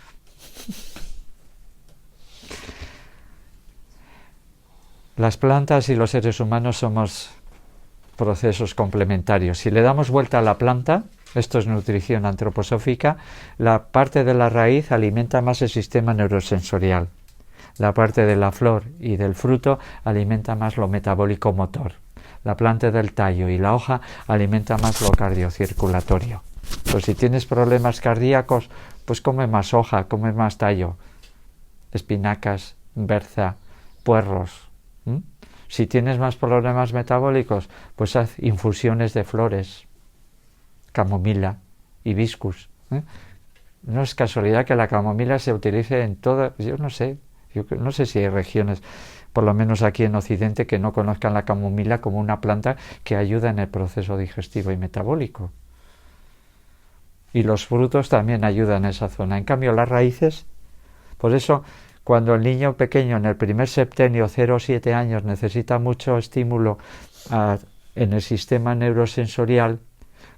Las plantas y los seres humanos somos procesos complementarios. Si le damos vuelta a la planta, esto es nutrición antroposófica, la parte de la raíz alimenta más el sistema neurosensorial. La parte de la flor y del fruto alimenta más lo metabólico motor. La planta del tallo y la hoja alimenta más lo cardiocirculatorio. Pues si tienes problemas cardíacos, pues come más hoja, come más tallo, espinacas, berza, puerros. Si tienes más problemas metabólicos, pues haz infusiones de flores, camomila, hibiscus. No es casualidad que la camomila se utilice en todas, yo no sé si hay regiones, por lo menos aquí en Occidente, que no conozcan la camomila como una planta que ayuda en el proceso digestivo y metabólico. Y los frutos también ayudan en esa zona. En cambio, las raíces, por eso, cuando el niño pequeño en el primer septenio, 0 o 7 años, necesita mucho estímulo en el sistema neurosensorial,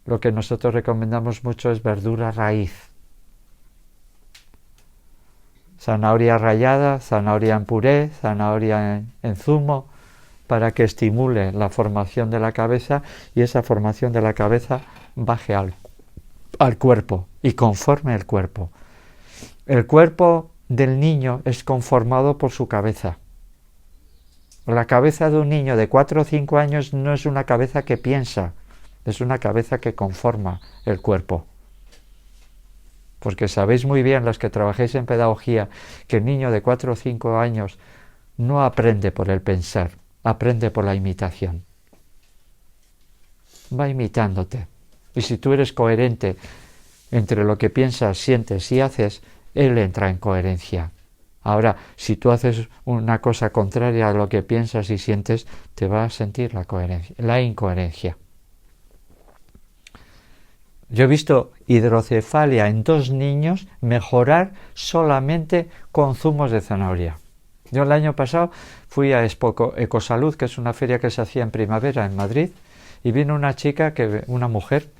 lo que nosotros recomendamos mucho es verdura raíz. Zanahoria rallada, zanahoria en puré, zanahoria en zumo, para que estimule la formación de la cabeza y esa formación de la cabeza baje al cuerpo y conforme el cuerpo. El cuerpo del niño es conformado por su cabeza. La cabeza de un niño de 4 o 5 años no es una cabeza que piensa, es una cabeza que conforma el cuerpo. Porque sabéis muy bien, los que trabajéis en pedagogía, que el niño de 4 o 5 años no aprende por el pensar, aprende por la imitación. Va imitándote. Y si tú eres coherente entre lo que piensas, sientes y haces, él entra en coherencia. Ahora, si tú haces una cosa contraria a lo que piensas y sientes, te va a sentir la incoherencia. Yo he visto hidrocefalia en 2 niños mejorar solamente con zumos de zanahoria. Yo el año pasado fui a Ecosalud, que es una feria que se hacía en primavera en Madrid, y vino una mujer,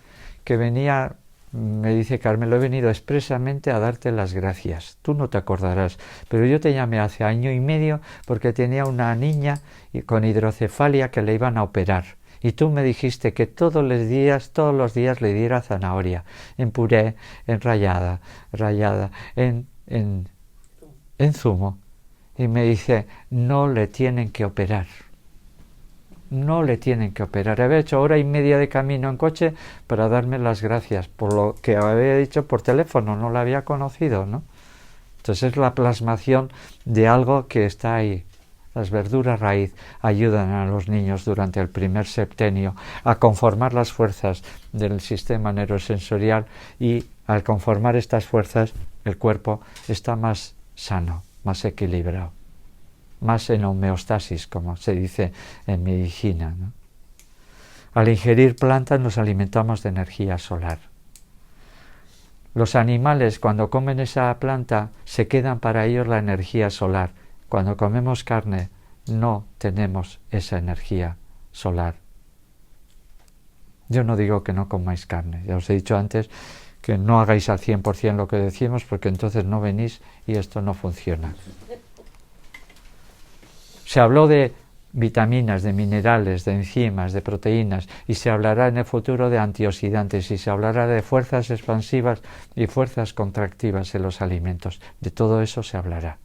que venía, me dice: Carmelo, he venido expresamente a darte las gracias. Tú no te acordarás, pero yo te llamé hace 1 año y medio porque tenía una niña con hidrocefalia que le iban a operar. Y tú me dijiste que todos los días le diera zanahoria, en puré, en rallada, en zumo. Y me dice: no le tienen que operar. No le tienen que operar. Había hecho 1 hora y media de camino en coche para darme las gracias por lo que había dicho por teléfono, no la había conocido, ¿no? Entonces es la plasmación de algo que está ahí. Las verduras raíz ayudan a los niños durante el primer septenio a conformar las fuerzas del sistema neurosensorial, y al conformar estas fuerzas el cuerpo está más sano, más equilibrado, más en homeostasis, como se dice en medicina, ¿no? Al ingerir plantas nos alimentamos de energía solar. Los animales, cuando comen esa planta, se quedan para ellos la energía solar. Cuando comemos carne, no tenemos esa energía solar. Yo no digo que no comáis carne, ya os he dicho antes que no hagáis al 100% lo que decimos, porque entonces no venís y esto no funciona. Se habló de vitaminas, de minerales, de enzimas, de proteínas, y se hablará en el futuro de antioxidantes, y se hablará de fuerzas expansivas y fuerzas contractivas en los alimentos. De todo eso se hablará.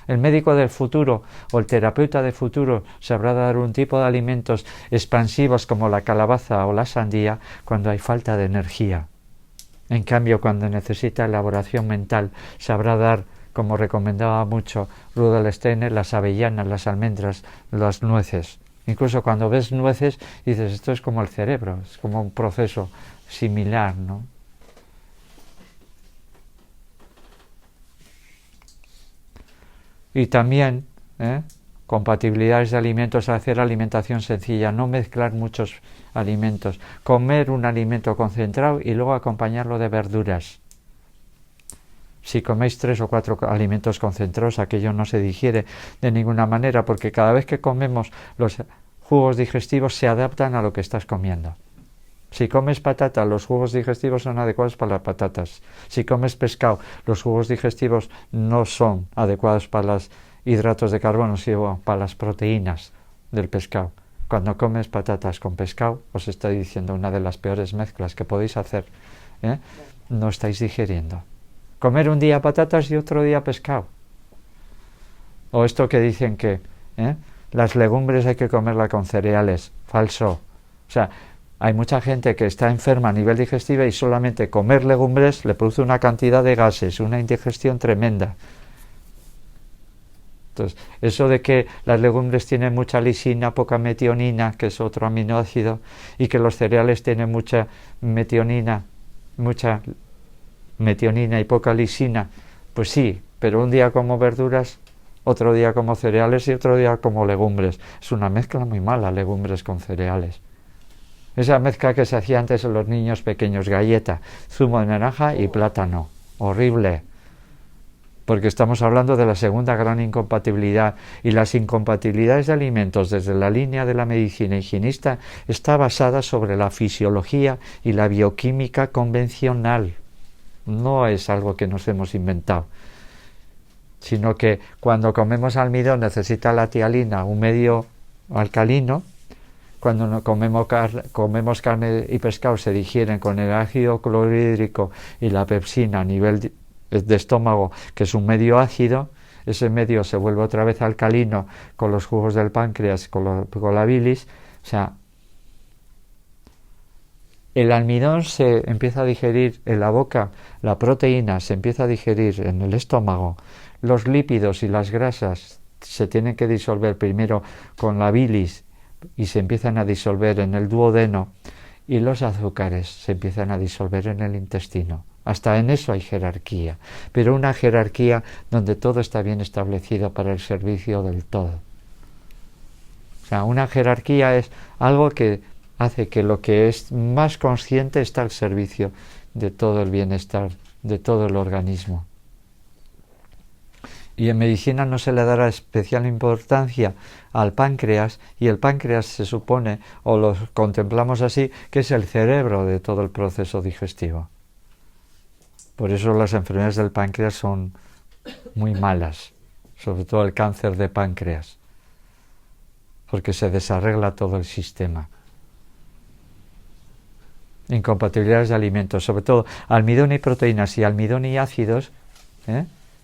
El médico del futuro o el terapeuta del futuro sabrá dar un tipo de alimentos expansivos como la calabaza o la sandía cuando hay falta de energía. En cambio, cuando necesita elaboración mental, sabrá dar, como recomendaba mucho Rudolf Steiner, las avellanas, las almendras, las nueces. Incluso cuando ves nueces dices: esto es como el cerebro, es como un proceso similar, ¿no? Y también compatibilidades de alimentos, hacer alimentación sencilla, no mezclar muchos alimentos, comer un alimento concentrado y luego acompañarlo de verduras. Si coméis 3 o 4 alimentos concentrados, aquello no se digiere de ninguna manera, porque cada vez que comemos los jugos digestivos se adaptan a lo que estás comiendo. Si comes patata, los jugos digestivos son adecuados para las patatas. Si comes pescado, los jugos digestivos no son adecuados para los hidratos de carbono, sino para las proteínas del pescado. Cuando comes patatas con pescado, os estoy diciendo una de las peores mezclas que podéis hacer. No estáis digeriendo. Comer un día patatas y otro día pescado. O esto que dicen que las legumbres hay que comerlas con cereales. Falso. O sea, hay mucha gente que está enferma a nivel digestivo y solamente comer legumbres le produce una cantidad de gases, una indigestión tremenda. Entonces, eso de que las legumbres tienen mucha lisina, poca metionina, que es otro aminoácido, y que los cereales tienen mucha metionina y poca lisina, pues sí, pero un día como verduras, otro día como cereales y otro día como legumbres. Es una mezcla muy mala, legumbres con cereales. Esa mezcla que se hacía antes en los niños pequeños, galleta, zumo de naranja y plátano. Horrible. Porque estamos hablando de la segunda gran incompatibilidad, y las incompatibilidades de alimentos desde la línea de la medicina higienista está basada sobre la fisiología y la bioquímica convencional. No es algo que nos hemos inventado, sino que cuando comemos almidón necesita la tialina un medio alcalino. Cuando no comemos carne y pescado se digieren con el ácido clorhídrico y la pepsina a nivel de estómago, que es un medio ácido. Ese medio se vuelve otra vez alcalino con los jugos del páncreas, con la bilis. O sea, el almidón se empieza a digerir en la boca, la proteína se empieza a digerir en el estómago, los lípidos y las grasas se tienen que disolver primero con la bilis y se empiezan a disolver en el duodeno, y los azúcares se empiezan a disolver en el intestino. Hasta en eso hay jerarquía, pero una jerarquía donde todo está bien establecido para el servicio del todo. O sea, una jerarquía es algo que hace que lo que es más consciente está al servicio de todo el bienestar, de todo el organismo. Y en medicina no se le dará especial importancia al páncreas, y el páncreas se supone, o lo contemplamos así, que es el cerebro de todo el proceso digestivo. Por eso las enfermedades del páncreas son muy malas, sobre todo el cáncer de páncreas, porque se desarregla todo el sistema. Incompatibilidades de alimentos, sobre todo almidón y proteínas, y almidón y ácidos.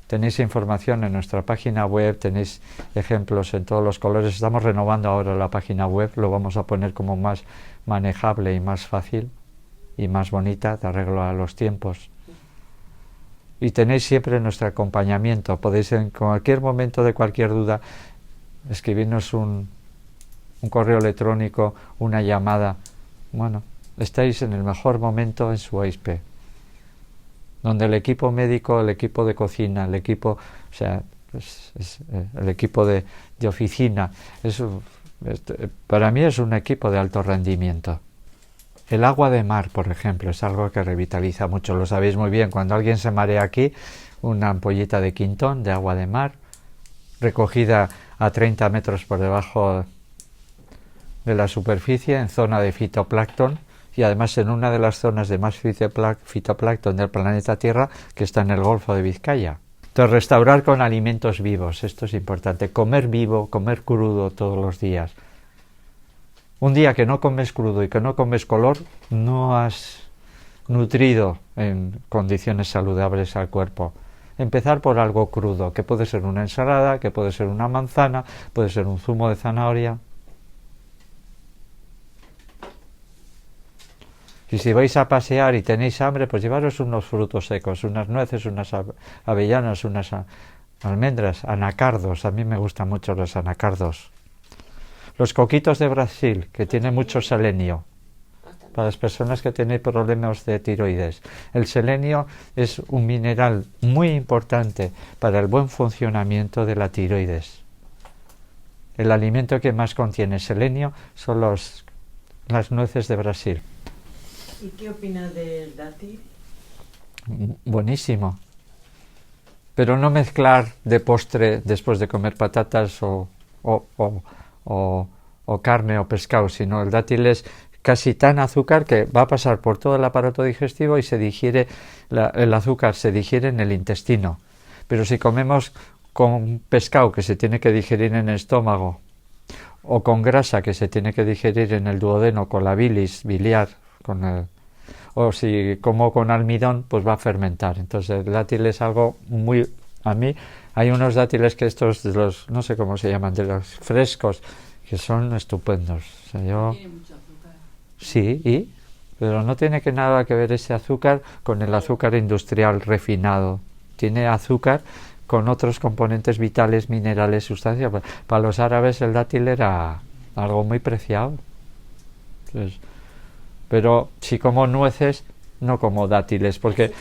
Tenéis información en nuestra página web, tenéis ejemplos en todos los colores. Estamos renovando ahora la página web, lo vamos a poner como más manejable y más fácil y más bonita, de arreglo a los tiempos. Y tenéis siempre nuestro acompañamiento. Podéis en cualquier momento de cualquier duda escribirnos un correo electrónico, una llamada. Bueno, estáis en el mejor momento en su OISP, donde el equipo médico, el equipo de cocina, el equipo, el equipo de oficina, para mí es un equipo de alto rendimiento. El agua de mar, por ejemplo, es algo que revitaliza mucho. Lo sabéis muy bien, cuando alguien se marea aquí, una ampollita de Quintón, de agua de mar, recogida a 30 metros por debajo de la superficie, en zona de fitoplancton, y además en una de las zonas de más fitoplancton del planeta Tierra, que está en el Golfo de Vizcaya. Entonces, restaurar con alimentos vivos, esto es importante. Comer vivo, comer crudo todos los días. Un día que no comes crudo y que no comes color, no has nutrido en condiciones saludables al cuerpo. Empezar por algo crudo, que puede ser una ensalada, que puede ser una manzana, puede ser un zumo de zanahoria. Y si vais a pasear y tenéis hambre, pues llevaros unos frutos secos, unas nueces, unas avellanas, unas almendras, anacardos. A mí me gustan mucho los anacardos. Los coquitos de Brasil, que tienen mucho selenio, para las personas que tienen problemas de tiroides. El selenio es un mineral muy importante para el buen funcionamiento de la tiroides. El alimento que más contiene selenio son las nueces de Brasil. ¿Y qué opinas del dátil? Buenísimo. Pero no mezclar de postre después de comer patatas o carne o pescado, sino el dátil es casi tan azúcar que va a pasar por todo el aparato digestivo y se digiere, el azúcar se digiere en el intestino. Pero si comemos con pescado que se tiene que digerir en el estómago, o con grasa que se tiene que digerir en el duodeno con la bilis biliar, o si como con almidón, pues va a fermentar. Entonces el dátil es algo muy... A mí hay unos dátiles que estos de los, no sé cómo se llaman, de los frescos, que son estupendos. O sea, yo... Tiene mucho azúcar. Sí, pero no tiene que nada que ver ese azúcar con el azúcar industrial refinado. Tiene azúcar con otros componentes vitales, minerales, sustancias. Para los árabes el dátil era algo muy preciado. Entonces, pero si como nueces, no como dátiles, porque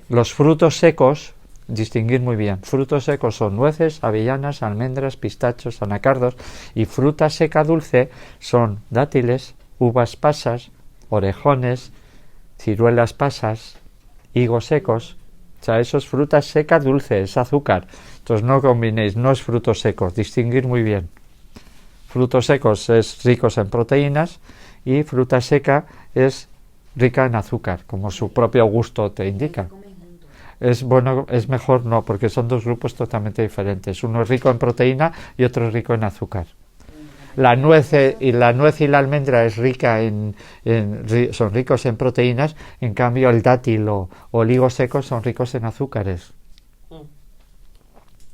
los frutos secos, distinguir muy bien, frutos secos son nueces, avellanas, almendras, pistachos, anacardos, y fruta seca dulce son dátiles, uvas pasas, orejones, ciruelas pasas, higos secos. O sea, eso es fruta seca dulce, es azúcar. Entonces no combinéis, no es frutos secos, distinguir muy bien. Frutos secos es ricos en proteínas y fruta seca es rica en azúcar, como su propio gusto te indica. Es bueno, es mejor no, porque son dos grupos totalmente diferentes. Uno es rico en proteína y otro es rico en azúcar. La nuez y la almendra es rica son ricos en proteínas, en cambio el dátil o el higo seco son ricos en azúcares.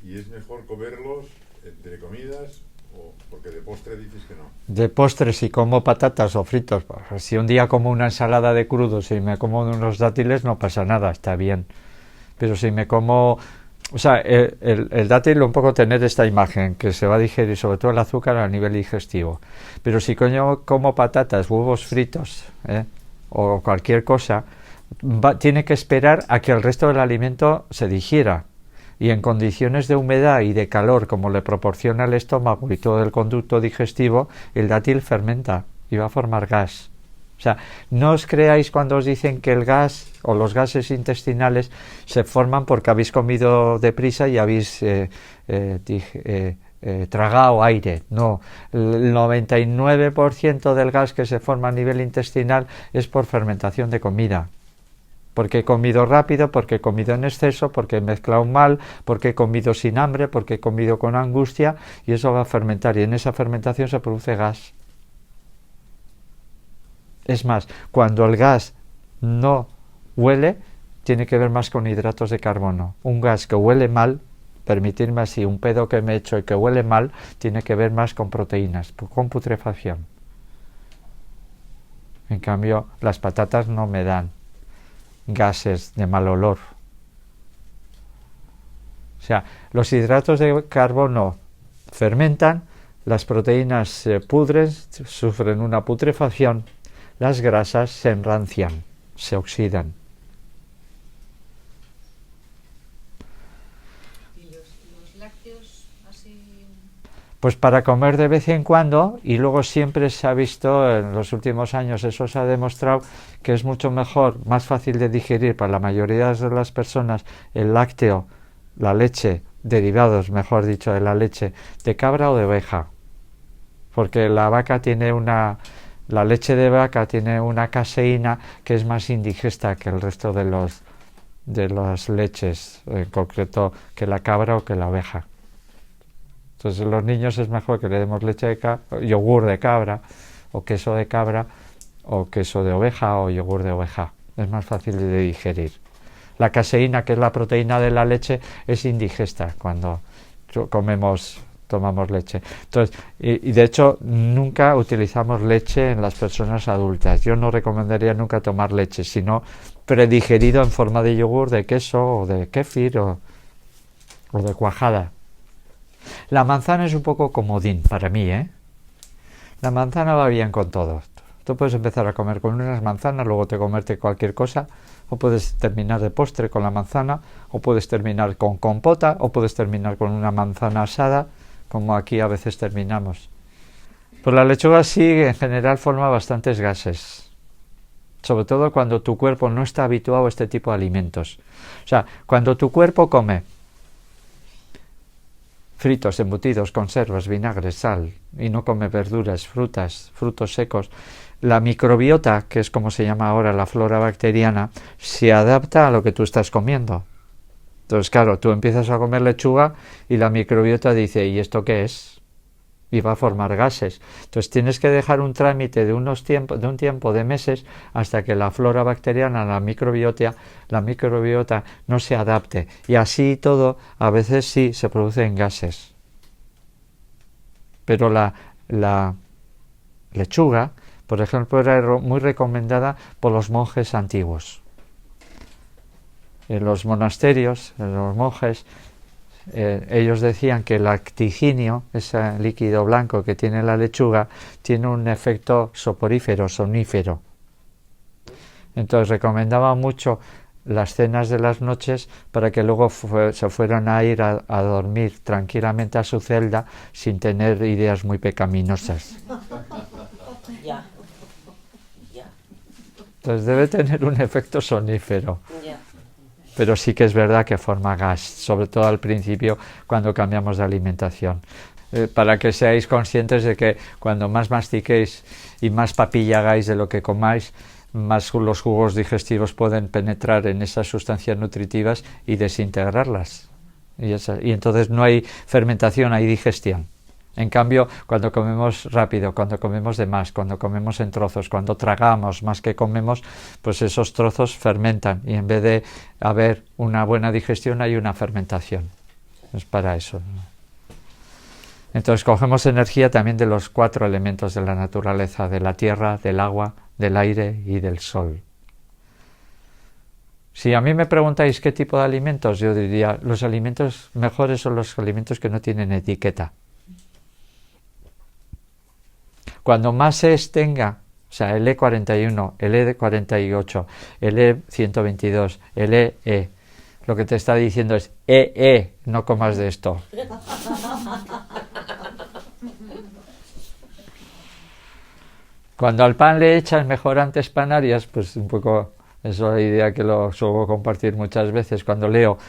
¿Y es mejor comerlos entre comidas o porque de postre dices que no? De postre, si como patatas o fritos, pues, si un día como una ensalada de crudos y me como unos dátiles no pasa nada, está bien. Pero si me como... O sea, el dátil un poco tener esta imagen, que se va a digerir sobre todo el azúcar a nivel digestivo. Pero si como patatas, huevos fritos, o cualquier cosa, tiene que esperar a que el resto del alimento se digiera. Y en condiciones de humedad y de calor, como le proporciona el estómago y todo el conducto digestivo, el dátil fermenta y va a formar gas. O sea, no os creáis cuando os dicen que el gas o los gases intestinales se forman porque habéis comido deprisa y habéis tragado aire. No, el 99% del gas que se forma a nivel intestinal es por fermentación de comida. Porque he comido rápido, porque he comido en exceso, porque he mezclado mal, porque he comido sin hambre, porque he comido con angustia, y eso va a fermentar, y en esa fermentación se produce gas. Es más, cuando el gas no huele, tiene que ver más con hidratos de carbono. Un gas que huele mal, permitirme así, un pedo que me he hecho y que huele mal, tiene que ver más con proteínas, con putrefacción. En cambio, las patatas no me dan gases de mal olor. O sea, los hidratos de carbono fermentan, las proteínas se pudren, sufren una putrefacción, las grasas se enrancian, se oxidan. ¿Y los lácteos así? Pues para comer de vez en cuando, y luego siempre se ha visto, en los últimos años eso se ha demostrado, que es mucho mejor, más fácil de digerir para la mayoría de las personas el lácteo, la leche, derivados, mejor dicho, de la leche de cabra o de oveja. Porque la leche de vaca tiene una caseína que es más indigesta que el resto de las leches, en concreto que la cabra o que la oveja. Entonces a los niños es mejor que le demos leche de cabra, yogur de cabra, o queso de cabra, o queso de oveja, o yogur de oveja. Es más fácil de digerir. La caseína, que es la proteína de la leche, es indigesta cuando tomamos leche. Entonces, y de hecho, nunca utilizamos leche en las personas adultas. Yo no recomendaría nunca tomar leche, sino predigerido en forma de yogur, de queso, o de kéfir, o de cuajada. La manzana es un poco comodín para mí, ¿eh? La manzana va bien con todo. Tú puedes empezar a comer con unas manzanas, luego te comerte cualquier cosa, o puedes terminar de postre con la manzana, o puedes terminar con compota, o puedes terminar con una manzana asada, como aquí a veces terminamos. Pues la lechuga sí, en general, forma bastantes gases, sobre todo cuando tu cuerpo no está habituado a este tipo de alimentos. O sea, cuando tu cuerpo come fritos, embutidos, conservas, vinagre, sal, y no come verduras, frutas, frutos secos, la microbiota, que es como se llama ahora la flora bacteriana, se adapta a lo que tú estás comiendo. Entonces, claro, tú empiezas a comer lechuga y la microbiota dice, ¿y esto qué es? Y va a formar gases. Entonces tienes que dejar un trámite de un tiempo de meses hasta que la flora bacteriana, la microbiota no se adapte. Y así todo, a veces sí se producen gases. Pero la lechuga, por ejemplo, era muy recomendada por los monjes antiguos. En los monasterios, en los monjes, ellos decían que el actiginio, ese líquido blanco que tiene la lechuga, tiene un efecto soporífero, sonífero. Entonces recomendaba mucho las cenas de las noches para que luego se fueran a ir a dormir tranquilamente a su celda sin tener ideas muy pecaminosas. Ya. Ya. Entonces debe tener un efecto sonífero. Ya. Pero sí que es verdad que forma gas, sobre todo al principio cuando cambiamos de alimentación. Para que seáis conscientes de que cuando más mastiquéis y más papilla hagáis de lo que comáis, más los jugos digestivos pueden penetrar en esas sustancias nutritivas y desintegrarlas. Y entonces no hay fermentación, hay digestión. En cambio, cuando comemos rápido, cuando comemos de más, cuando comemos en trozos, cuando tragamos más que comemos, pues esos trozos fermentan y en vez de haber una buena digestión hay una fermentación. Es para eso. Entonces cogemos energía también de los 4 elementos de la naturaleza, de la tierra, del agua, del aire y del sol. Si a mí me preguntáis qué tipo de alimentos, yo diría los alimentos mejores son los alimentos que no tienen etiqueta. Cuando más es tenga, o sea, el E41, el E48, el E122, el EE, lo que te está diciendo es no comas de esto. Cuando al pan le echas mejorantes panarias, pues un poco, eso es la idea que lo suelo compartir muchas veces, cuando leo,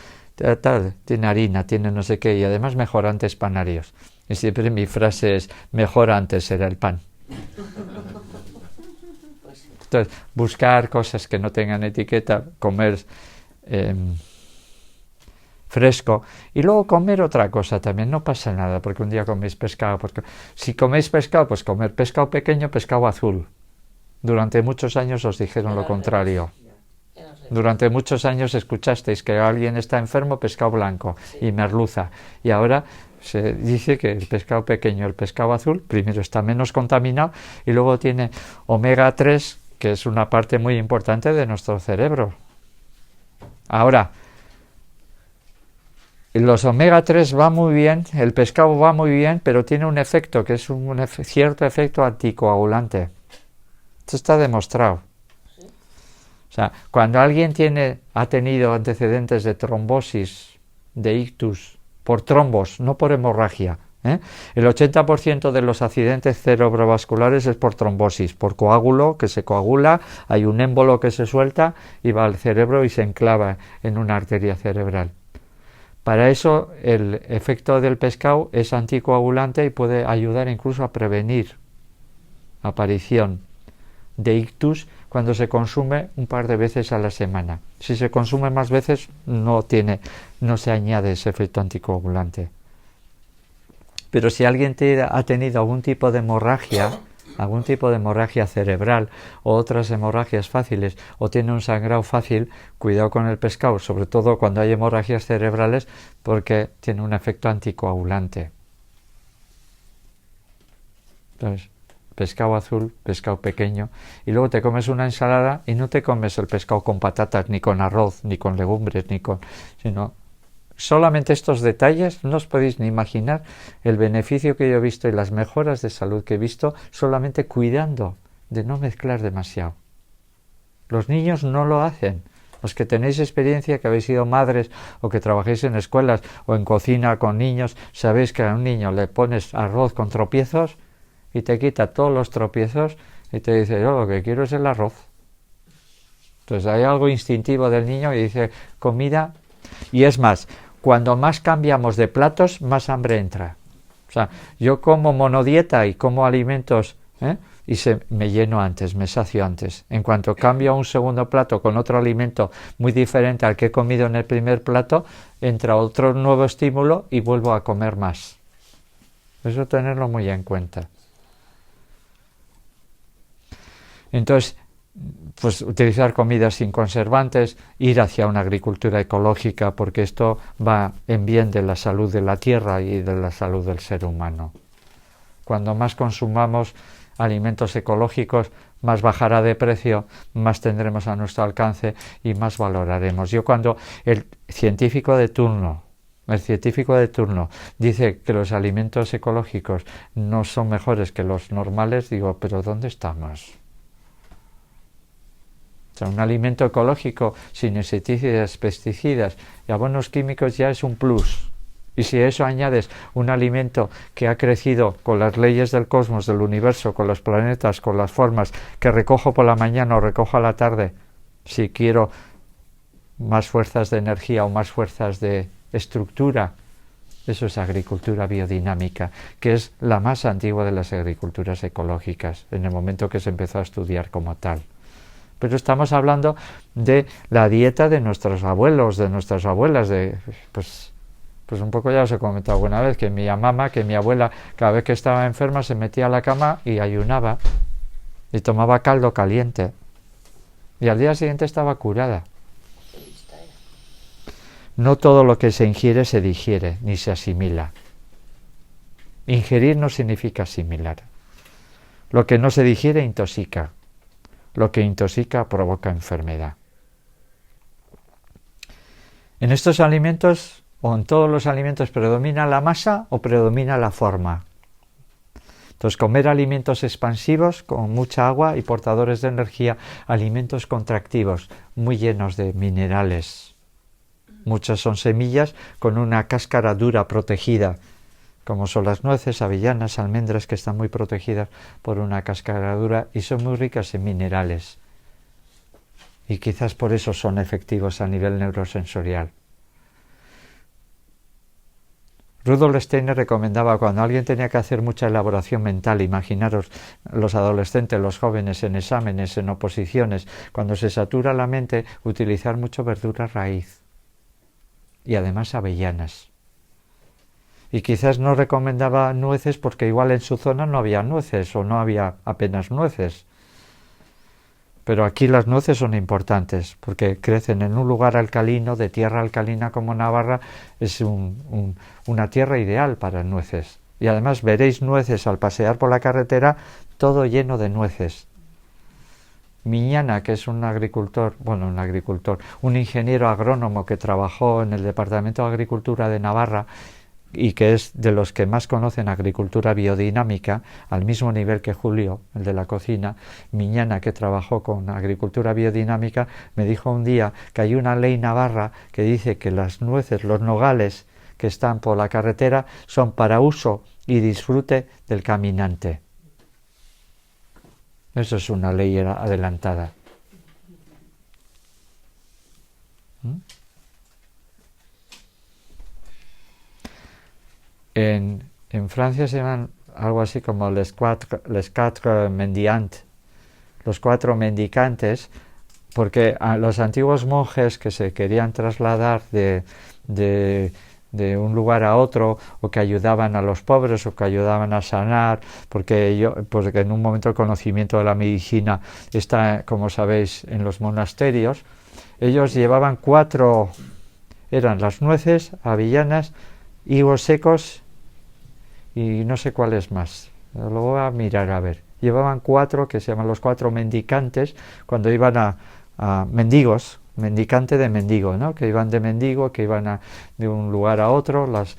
tiene harina, tiene no sé qué, y además mejorantes panarios. Y siempre mi frase es, mejor antes era el pan. Entonces, buscar cosas que no tengan etiqueta, comer fresco y luego comer otra cosa también, no pasa nada porque un día coméis pescado, porque si coméis pescado, pues comer pescado pequeño, pescado azul. Durante muchos años os dijeron lo contrario. Durante muchos años escuchasteis que alguien está enfermo, pescado blanco y merluza, y ahora se dice que el pescado pequeño, el pescado azul, primero está menos contaminado y luego tiene omega 3, que es una parte muy importante de nuestro cerebro. Ahora, los omega 3 va muy bien, el pescado va muy bien, pero tiene un efecto que es un cierto efecto anticoagulante. Esto está demostrado. O sea, cuando alguien ha tenido antecedentes de trombosis, de ictus, por trombos, no por hemorragia, el 80% de los accidentes cerebrovasculares es por trombosis, por coágulo que se coagula, hay un émbolo que se suelta y va al cerebro y se enclava en una arteria cerebral. Para eso el efecto del pescado es anticoagulante y puede ayudar incluso a prevenir aparición de ictus cuando se consume un par de veces a la semana. Si se consume más veces no se añade ese efecto anticoagulante. Pero si alguien ha tenido algún tipo de hemorragia cerebral o otras hemorragias fáciles o tiene un sangrado fácil, cuidado con el pescado, sobre todo cuando hay hemorragias cerebrales, porque tiene un efecto anticoagulante. Entonces, pescado azul, pescado pequeño, y luego te comes una ensalada y no te comes el pescado con patatas, ni con arroz, ni con legumbres, sino solamente estos detalles, no os podéis ni imaginar el beneficio que yo he visto y las mejoras de salud que he visto solamente cuidando de no mezclar demasiado. Los niños no lo hacen. Los que tenéis experiencia, que habéis sido madres o que trabajéis en escuelas o en cocina con niños, sabéis que a un niño le pones arroz con tropiezos y te quita todos los tropiezos y te dice, yo lo que quiero es el arroz. Entonces hay algo instintivo del niño y dice, comida. Y es más, cuando más cambiamos de platos, más hambre entra. O sea, yo como monodieta y como alimentos ¿eh? Y me lleno antes, me sacio antes. En cuanto cambio a un segundo plato con otro alimento muy diferente al que he comido en el primer plato, entra otro nuevo estímulo y vuelvo a comer más. Eso tenerlo muy en cuenta. Entonces, pues utilizar comidas sin conservantes, ir hacia una agricultura ecológica, porque esto va en bien de la salud de la tierra y de la salud del ser humano. Cuando más consumamos alimentos ecológicos, más bajará de precio, más tendremos a nuestro alcance y más valoraremos. Yo cuando el científico de turno dice que los alimentos ecológicos no son mejores que los normales, digo, pero ¿dónde estamos? O sea, un alimento ecológico sin insecticidas, pesticidas y abonos químicos ya es un plus. Y si a eso añades un alimento que ha crecido con las leyes del cosmos, del universo, con los planetas, con las formas, que recojo por la mañana o recojo a la tarde, si quiero más fuerzas de energía o más fuerzas de estructura, eso es agricultura biodinámica, que es la más antigua de las agriculturas ecológicas, en el momento que se empezó a estudiar como tal. Pero estamos hablando de la dieta de nuestros abuelos, de nuestras abuelas, pues un poco ya os he comentado alguna vez, que mi mamá, que mi abuela, cada vez que estaba enferma se metía a la cama y ayunaba, y tomaba caldo caliente, y al día siguiente estaba curada. No todo lo que se ingiere se digiere, ni se asimila. Ingerir no significa asimilar. Lo que no se digiere intoxica. Lo que intoxica provoca enfermedad. En estos alimentos, o en todos los alimentos, ¿predomina la masa o predomina la forma? Entonces, comer alimentos expansivos con mucha agua y portadores de energía, alimentos contractivos, muy llenos de minerales. Muchas son semillas con una cáscara dura protegida, como son las nueces, avellanas, almendras, que están muy protegidas por una cáscara dura y son muy ricas en minerales. Y quizás por eso son efectivos a nivel neurosensorial. Rudolf Steiner recomendaba, cuando alguien tenía que hacer mucha elaboración mental, imaginaros los adolescentes, los jóvenes en exámenes, en oposiciones, cuando se satura la mente, utilizar mucho verdura raíz y además avellanas. Y quizás no recomendaba nueces porque igual en su zona no había nueces o no había apenas nueces. Pero aquí las nueces son importantes porque crecen en un lugar alcalino, de tierra alcalina como Navarra, es una tierra ideal para nueces. Y además veréis nueces al pasear por la carretera, todo lleno de nueces. Miñana, que es un ingeniero agrónomo que trabajó en el Departamento de Agricultura de Navarra y que es de los que más conocen agricultura biodinámica, al mismo nivel que Julio, el de la cocina. Miñana, que trabajó con agricultura biodinámica, me dijo un día que hay una ley navarra que dice que las nueces, los nogales que están por la carretera son para uso y disfrute del caminante. Eso es una ley adelantada. En Francia se llaman algo así como les quatre mendiants, los cuatro mendicantes, porque a los antiguos monjes que se querían trasladar de un lugar a otro, o que ayudaban a los pobres, o que ayudaban a sanar, porque en un momento el conocimiento de la medicina está, como sabéis, en los monasterios, ellos llevaban eran las nueces, avellanas, higos secos y no sé cuáles más, lo voy a mirar a ver. Llevaban 4 que se llaman los 4 mendicantes cuando iban a mendigos, mendicante de mendigo, ¿no? Que iban de mendigo, que iban de un lugar a otro, los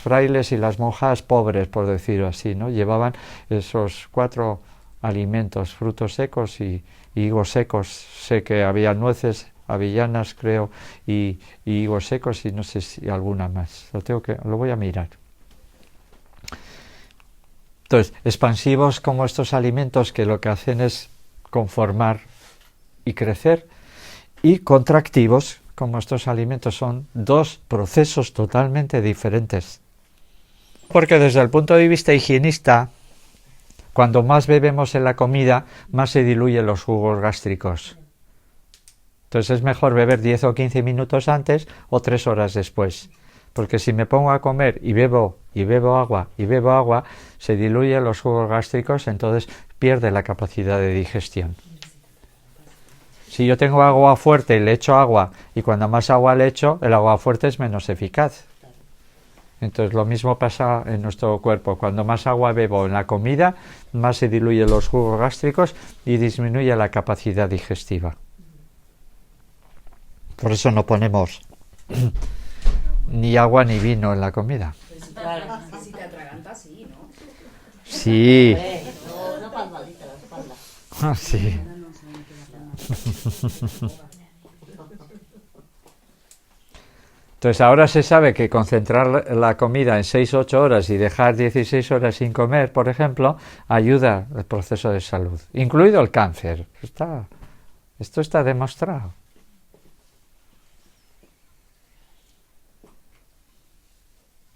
frailes y las monjas pobres, por decirlo así, ¿no? Llevaban esos 4 alimentos, frutos secos y higos secos. Sé que había nueces, avellanas, creo, y higos secos, y no sé si alguna más. Lo voy a mirar. Entonces, expansivos como estos alimentos, que lo que hacen es conformar y crecer, y contractivos como estos alimentos, son 2 procesos totalmente diferentes. Porque desde el punto de vista higienista, cuando más bebemos en la comida, más se diluyen los jugos gástricos. Entonces es mejor beber 10 o 15 minutos antes o 3 horas después. Porque si me pongo a comer y bebo agua, se diluyen los jugos gástricos, entonces pierde la capacidad de digestión. Si yo tengo agua fuerte y le echo agua, y cuando más agua le echo, el agua fuerte es menos eficaz. Entonces lo mismo pasa en nuestro cuerpo. Cuando más agua bebo en la comida, más se diluyen los jugos gástricos y disminuye la capacidad digestiva. Por eso no ponemos ni agua ni vino en la comida. Claro. Si te atragantas, sí, ¿no? Sí, Una palmadita a la espalda. sí. Entonces ahora se sabe que concentrar la comida en 6 o 8 horas y dejar 16 horas sin comer, por ejemplo, ayuda al proceso de salud, incluido el cáncer. Esto está demostrado.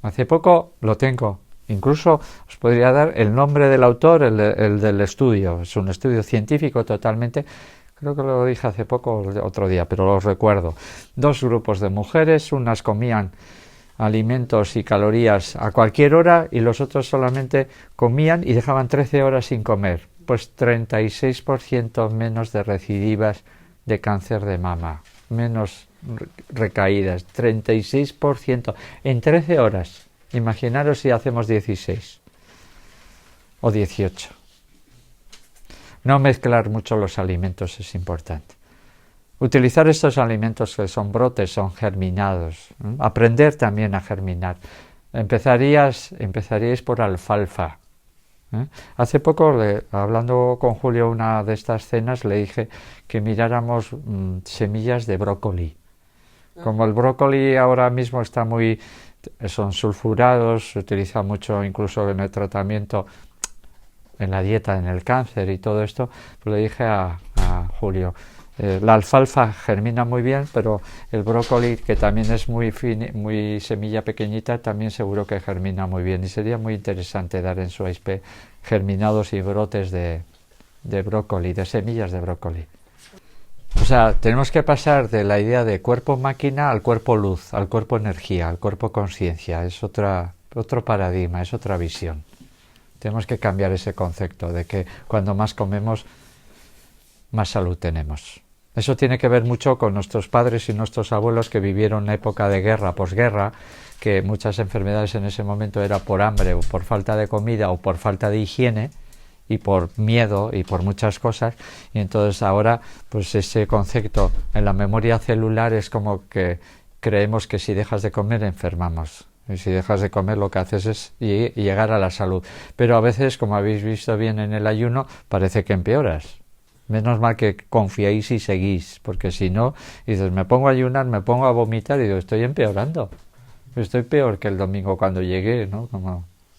Hace poco lo tengo. Incluso os podría dar el nombre del autor, el del estudio. Es un estudio científico totalmente. Creo que lo dije hace poco, otro día, pero lo recuerdo. 2 grupos de mujeres, unas comían alimentos y calorías a cualquier hora y los otros solamente comían y dejaban 13 horas sin comer. Pues 36% menos de recidivas de cáncer de mama, menos recaídas, 36% en 13 horas. Imaginaros si hacemos 16 o 18. No mezclar mucho los alimentos es importante. Utilizar estos alimentos que son brotes, son germinados. Aprender también a germinar. Empezaríais por alfalfa. Hace poco, hablando con Julio una de estas cenas, le dije que miráramos semillas de brócoli. Como el brócoli ahora mismo son sulfurados, se utiliza mucho incluso en el tratamiento, en la dieta, en el cáncer y todo esto, pues le dije a Julio, la alfalfa germina muy bien, pero el brócoli, que también es muy semilla pequeñita, también seguro que germina muy bien, y sería muy interesante dar en su AISP germinados y brotes de brócoli, de semillas de brócoli. O sea, tenemos que pasar de la idea de cuerpo máquina al cuerpo luz, al cuerpo energía, al cuerpo conciencia. Es otro paradigma, es otra visión. Tenemos que cambiar ese concepto de que cuando más comemos, más salud tenemos. Eso tiene que ver mucho con nuestros padres y nuestros abuelos que vivieron una época de guerra, posguerra, que muchas enfermedades en ese momento era por hambre o por falta de comida o por falta de higiene y por miedo y por muchas cosas, y entonces ahora pues ese concepto en la memoria celular es como que creemos que si dejas de comer enfermamos. Y si dejas de comer lo que haces es llegar a la salud. Pero a veces, como habéis visto bien en el ayuno, parece que empeoras. Menos mal que confiáis y seguís, porque si no, dices, me pongo a ayunar, me pongo a vomitar y digo, estoy empeorando. Estoy peor que el domingo cuando llegué, ¿no?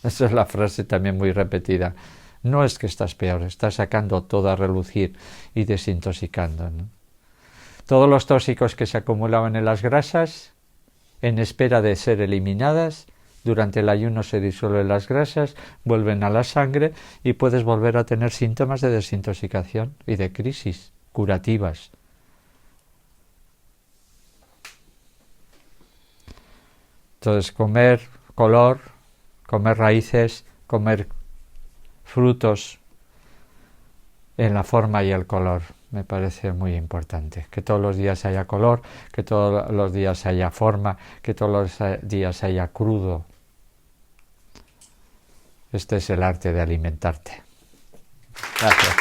Esa es la frase también muy repetida. No es que estás peor, estás sacando todo a relucir y desintoxicando, ¿no? Todos los tóxicos que se acumulaban en las grasas, en espera de ser eliminadas, durante el ayuno se disuelven las grasas, vuelven a la sangre y puedes volver a tener síntomas de desintoxicación y de crisis curativas. Entonces, comer color, comer raíces, comer frutos en la forma y el color. Me parece muy importante, que todos los días haya color, que todos los días haya forma, que todos los días haya crudo. Este es el arte de alimentarte. Gracias.